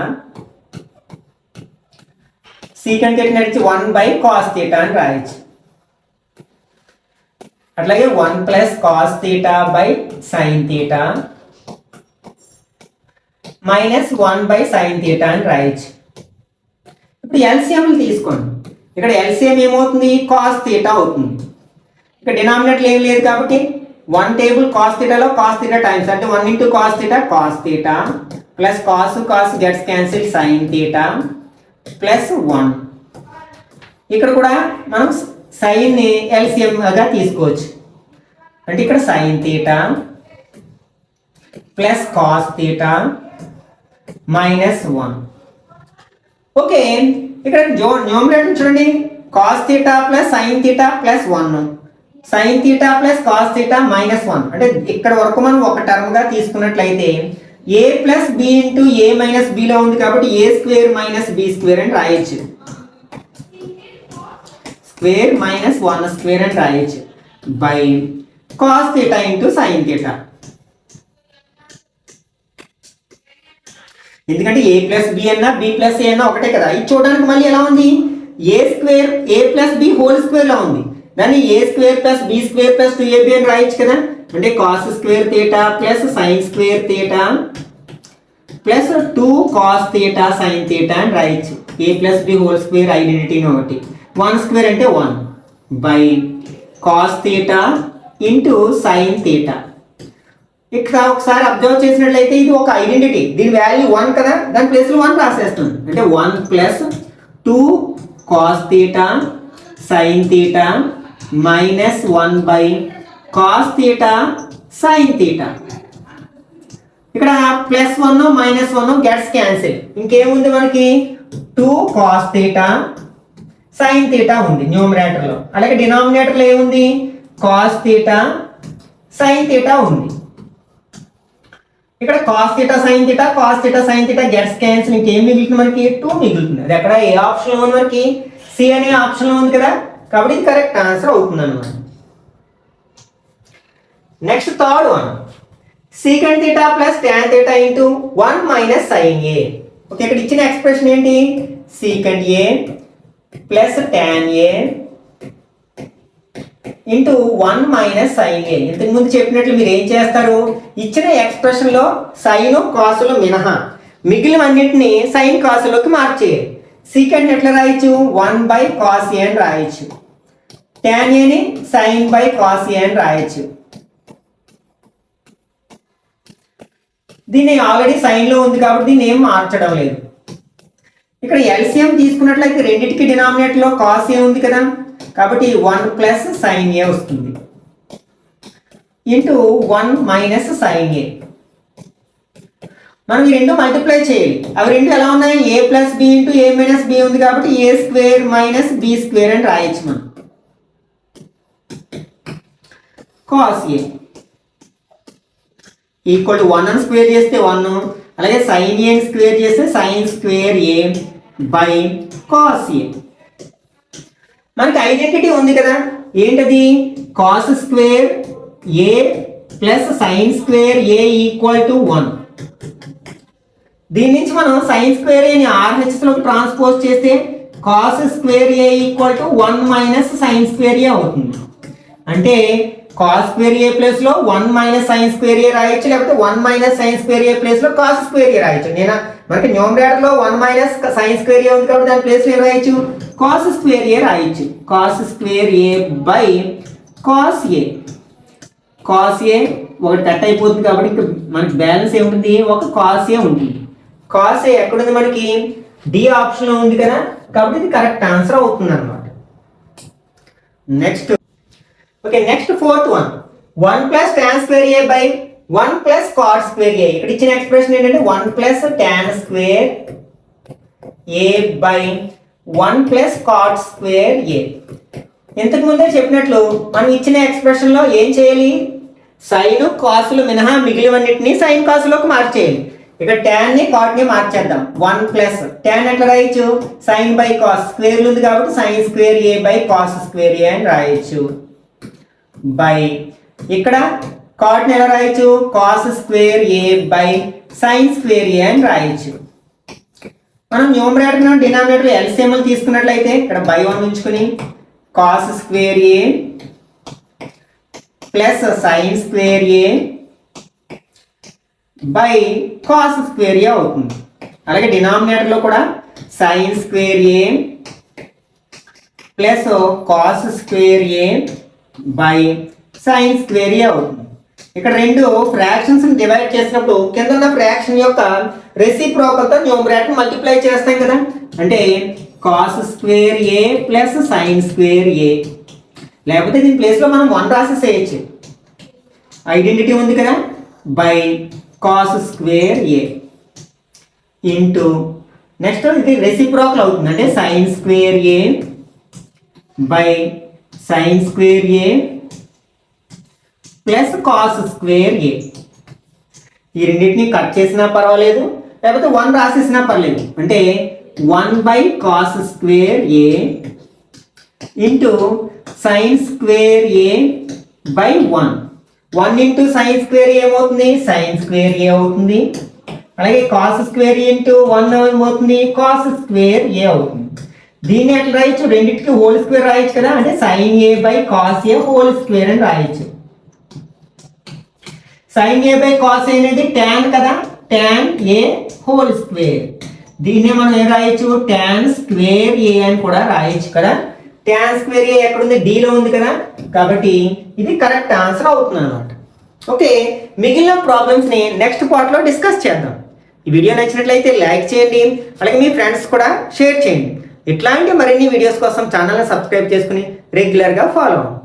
secant theta నడిచి 1 బై కాస్ థీటా అని రాయొచ్చు. అట్లాగే 1 plus cos theta by sine theta minus 1 by sine theta అని రాయొచ్చు. ఇప్పుడు ఎల్సిఎంలు తీసుకోండి. ఇక్కడ ఎల్సిఎం ఏమవుతుంది కాస్ థీటా అవుతుంది. ఇక్కడ డినామినేటర్ ఏం లేదు కాబట్టి 1 టేబుల్ కాస్ థీటాలో కాస్ థీటా టైమ్స్ అంటే 1 into cos theta plus cos gets cancel sine theta plus 1. ఇక్కడ కూడా మనం సైన్ని ఎల్సిఎంగా తీసుకోవచ్చు. అంటే ఇక్కడ sine theta plus cos theta minus 1. Okay ఇక్కడ న్యూమరేటర్ చూడండి cos theta plus sine theta plus 1, sine theta plus cos theta minus 1. అంటే ఇక్కడ వరకు మనం ఒక టర్మ్గా తీసుకున్నట్లయితే a plus b into a minus below ఉంది కాబట్టి ఏ స్క్వేర్ మైనస్ బి స్క్వేర్ అని రాయొచ్చు, స్క్వేర్ మైనస్ 1 స్క్వేర్ అని రాయొచ్చు by cos theta into sine theta. ఎందుకంటే ఏ ప్లస్ బి అన్నా బి ప్లస్ ఏ అన్నా ఒకటే కదా. ఇది చూడడానికి మళ్ళీ ఎలా ఉంది a square A plus b whole square లా ఉంది. దాన్ని a square plus b square plus 2ab అని రాయొచ్చు కదా. అంటే cos square theta plus sine square theta plus 2 cos theta sine theta అని రాయొచ్చు. ఏ ప్లస్ బి హోల్ స్క్వేర్ ఐడెంటిటీని ఒకటి 1 స్క్వేర్ అంటే 1 by cos theta into sine theta. ఇక్కడ ఒకసారి అబ్జర్వ్ చేసినట్లయితే ఇది ఒక ఐడెంటిటీ, దీని వాల్యూ 1 కదా, దాని ప్లేస్లో 1 రాసేస్తుంది. అంటే 1 plus 2 cos theta sine theta minus 1 by cos theta sine theta. ఇక్కడ ప్లస్ 1 మైనస్ 1 గెట్స్ క్యాన్సిల్. ఇంకేముంది మనకి 2 కాస్ థీటా సైన్ థీటా ఉంది న్యూమరేటర్లో. అలాగే డినామినేటర్లో ఏముంది కాస్ థీటా సైన్ థీటా ఉంది. ఇక్కడ cos theta sine theta gets cancel, ఇంకేం మిగులుతుంది మనకి 2 మిగులుతుంది. అది ఎక్కడ ఏ ఆప్షన్లో ఉంది మనకి, సి అనే ఆప్షన్లో ఉంది కదా, కాబట్టి ఇది కరెక్ట్ ఆన్సర్ అవుతుంది అనమాట. Next third one, secant theta plus tan theta into 1 minus sine a. Okay, ఇక్కడ ఇచ్చిన ఎక్స్ప్రెషన్ ఏంటి, secant A plus tan a into 1 minus sine a. ఇంతకు ముందు చెప్పినట్లు మీరు ఏం చేస్తారు, ఇచ్చిన ఎక్స్ప్రెషన్లో సైన్ కాసులు మినహా మిగిలిన అన్నింటినీ సైన్ కాసులోకి మార్చేయాలి. సీకెంట్ ఎట్లా రాయొచ్చు, 1 బై కాస్ ఏ అని రాయొచ్చు, ట్యాన్ ఏని సైన్ బై కాస్ ఏ అని రాయొచ్చు. దీన్ని ఆల్రెడీ సైన్లో ఉంది కాబట్టి దీన్ని ఏం మార్చడం లేదు. ఇక్కడ ఎల్సిఎం తీసుకున్నట్లయితే రెండింటికి డినామినేటర్లో కాస్ ఏ ఉంది కదా, కాబట్టి 1 ప్లస్ సైన్ ఏ వస్తుంది ఇంటూ 1 మైనస్ సైన్ ఏ. మనం ఈ రెండు మల్టిప్లై చేయాలి. అవి రెండు ఎలా ఉన్నాయి, ఏ plus b into a minus B ఉంది కాబట్టి ఏ స్క్వేర్ మైనస్ బి స్క్వేర్ అని రాయొచ్చు మనం. కాస్ ఏ ఈక్వల్ టు 1 అని స్క్వేర్ చేస్తే 1, అలాగే సైన్ ఏ స్క్వేర్ చేస్తే sine square A by cos a. మనకి ఐడెంటిటీ ఉంది కదా, ఏంటది, cos square A plus sine square A equal to 1. దీని నుంచి మనం సైన్ స్క్వేర్ ఏని ఆర్హెచ్లోకి ట్రాన్స్పోజ్ చేస్తే cos square A equal to 1 minus sine square ఏ అవుతుంది. అంటే కాస్ స్క్వేర్ ఏ ప్లేస్ లో 1 మైనస్ సైన్ స్క్వేర్ ఏ రాయొచ్చు, లేకపోతే 1 minus sine square A place లో కాస్ స్క్వేర్ ఏ రాయొచ్చు. నేను మనకి న్యూమరేటర్ లో 1 మైనస్ సైన్ స్క్వేర్ ఏ ఉంది కాబట్టి దాని ప్లేస్ లో ఏం రాయొచ్చు, కాస్ స్క్వేర్ ఏ రాయొచ్చు. Cos square A by cos A. Cos A ఒకటి కట్ అయిపోతుంది కాబట్టి ఇక్కడ మనకి బ్యాలెన్స్ ఏముంటుంది, ఒక కాస్ ఏ ఉంటుంది. కాస్ ఏ ఎక్కడుంది మనకి, డి ఆప్షన్ లో ఉంది కదా, కాబట్టి ఇది కరెక్ట్ ఆన్సర్ అవుతుంది అనమాట. Next okay, next fourth one, 1 plus tan square A by 1 plus cot square ఏ. ఇక్కడ ఇచ్చిన ఎక్స్ప్రెషన్ ఏంటంటే 1 plus tan square A by 1 plus cot square a. ఇంతకు ముందే చెప్పినట్లు మనం ఇచ్చిన ఎక్స్ప్రెషన్ లో ఏం చేయాలి, సైన్ కాసులు మినహా మిగిలినన్నిటిని సైన్ కాసులోకి మార్చేయాలి. ఇక్కడ ట్యాన్ ని కాట్ ని మార్చేద్దాం. 1 ప్లస్ ట్యాన్ ఎట్లా రాయొచ్చు, సైన్ బై కాస్, స్క్వేర్ ఉంది కాబట్టి sine square A by cos square ఏ అని రాయొచ్చు. బై ఇక్కడ కాట్ ని ఎలా రాయొచ్చు, cos square A by sine square ఏ అని రాయొచ్చు. మనం న్యూమరేటర్ డినామినేటర్ ఎల్సిఎం తీసుకున్నట్లయితే ఇక్కడ బై 1 ఉంచుకుని cos square A plus sine square A by cos square ఏ అవుతుంది. అలాగే డినామినేటర్ లో కూడా sine square A plus cos square A by sine square ఏ అవుతుంది. ఇక్కడ రెండు ఫ్రాక్షన్స్ డివైడ్ చేసినప్పుడు కింద ఉన్న ఫ్రాక్షన్ యొక్క రెసిప్రోకల్ తో న్యూమరేటర్ మల్టిప్లై చేస్తాం కదా, అంటే కాస్ స్క్వేర్ ఏ ప్లస్ సైన్ స్క్వేర్ ఏ, లేకపోతే దీని ప్లేస్ లో మనం 1 రాసేసేయచ్చు, ఐడెంటిటీ ఉంది కదా, by cos square a into next ఇది రెసిప్రోకల్ అవుతుంది, అంటే sine square A by sine square A plus cos square ఏ. ఈ రెండింటిని కట్ చేసినా పర్వాలేదు, లేకపోతే 1 రాసేసినా పర్లేదు, అంటే 1 by cos square a into sine square A by 1. 1 into sine square ఏమవుతుంది, సైన్ స్క్వేర్ ఏ అవుతుంది. అలాగే కాస్ స్క్వేర్ ఇంటూ 1 ఏమవుతుంది, కాస్ స్క్వేర్ ఏ అవుతుంది. దీన్ని ఎట్లా రాయొచ్చు, రెండింటికి హోల్ స్క్వేర్ రాయొచ్చు కదా, అంటే sine A by cos A whole square అని రాయొచ్చు. Sine A by cos A అనేది ట్యాన్ కదా, ట్యాన్ ఏ హోల్ స్క్వేర్. దీన్నే మనం ఏం రాయొచ్చు, ట్యాన్ స్క్వేర్ ఏ అని కూడా రాయొచ్చు కదా. ట్యాన్ స్క్వేర్ ఏ ఎక్కడుంది, డీలో ఉంది కదా, కాబట్టి ఇది కరెక్ట్ ఆన్సర్ అవుతుంది అనమాట. ఓకే, మిగిలిన ప్రాబ్లమ్స్ ని నెక్స్ట్ పార్ట్ లో డిస్కస్ చేద్దాం. ఈ వీడియో నచ్చినట్లయితే లైక్ చేయండి, అలాగే మీ ఫ్రెండ్స్ కూడా షేర్ చేయండి. ఇట్లాంటి మరిన్ని వీడియోస్ కోసం ఛానల్ని సబ్స్క్రైబ్ చేసుకుని రెగ్యులర్గా ఫాలో అవ్వండి.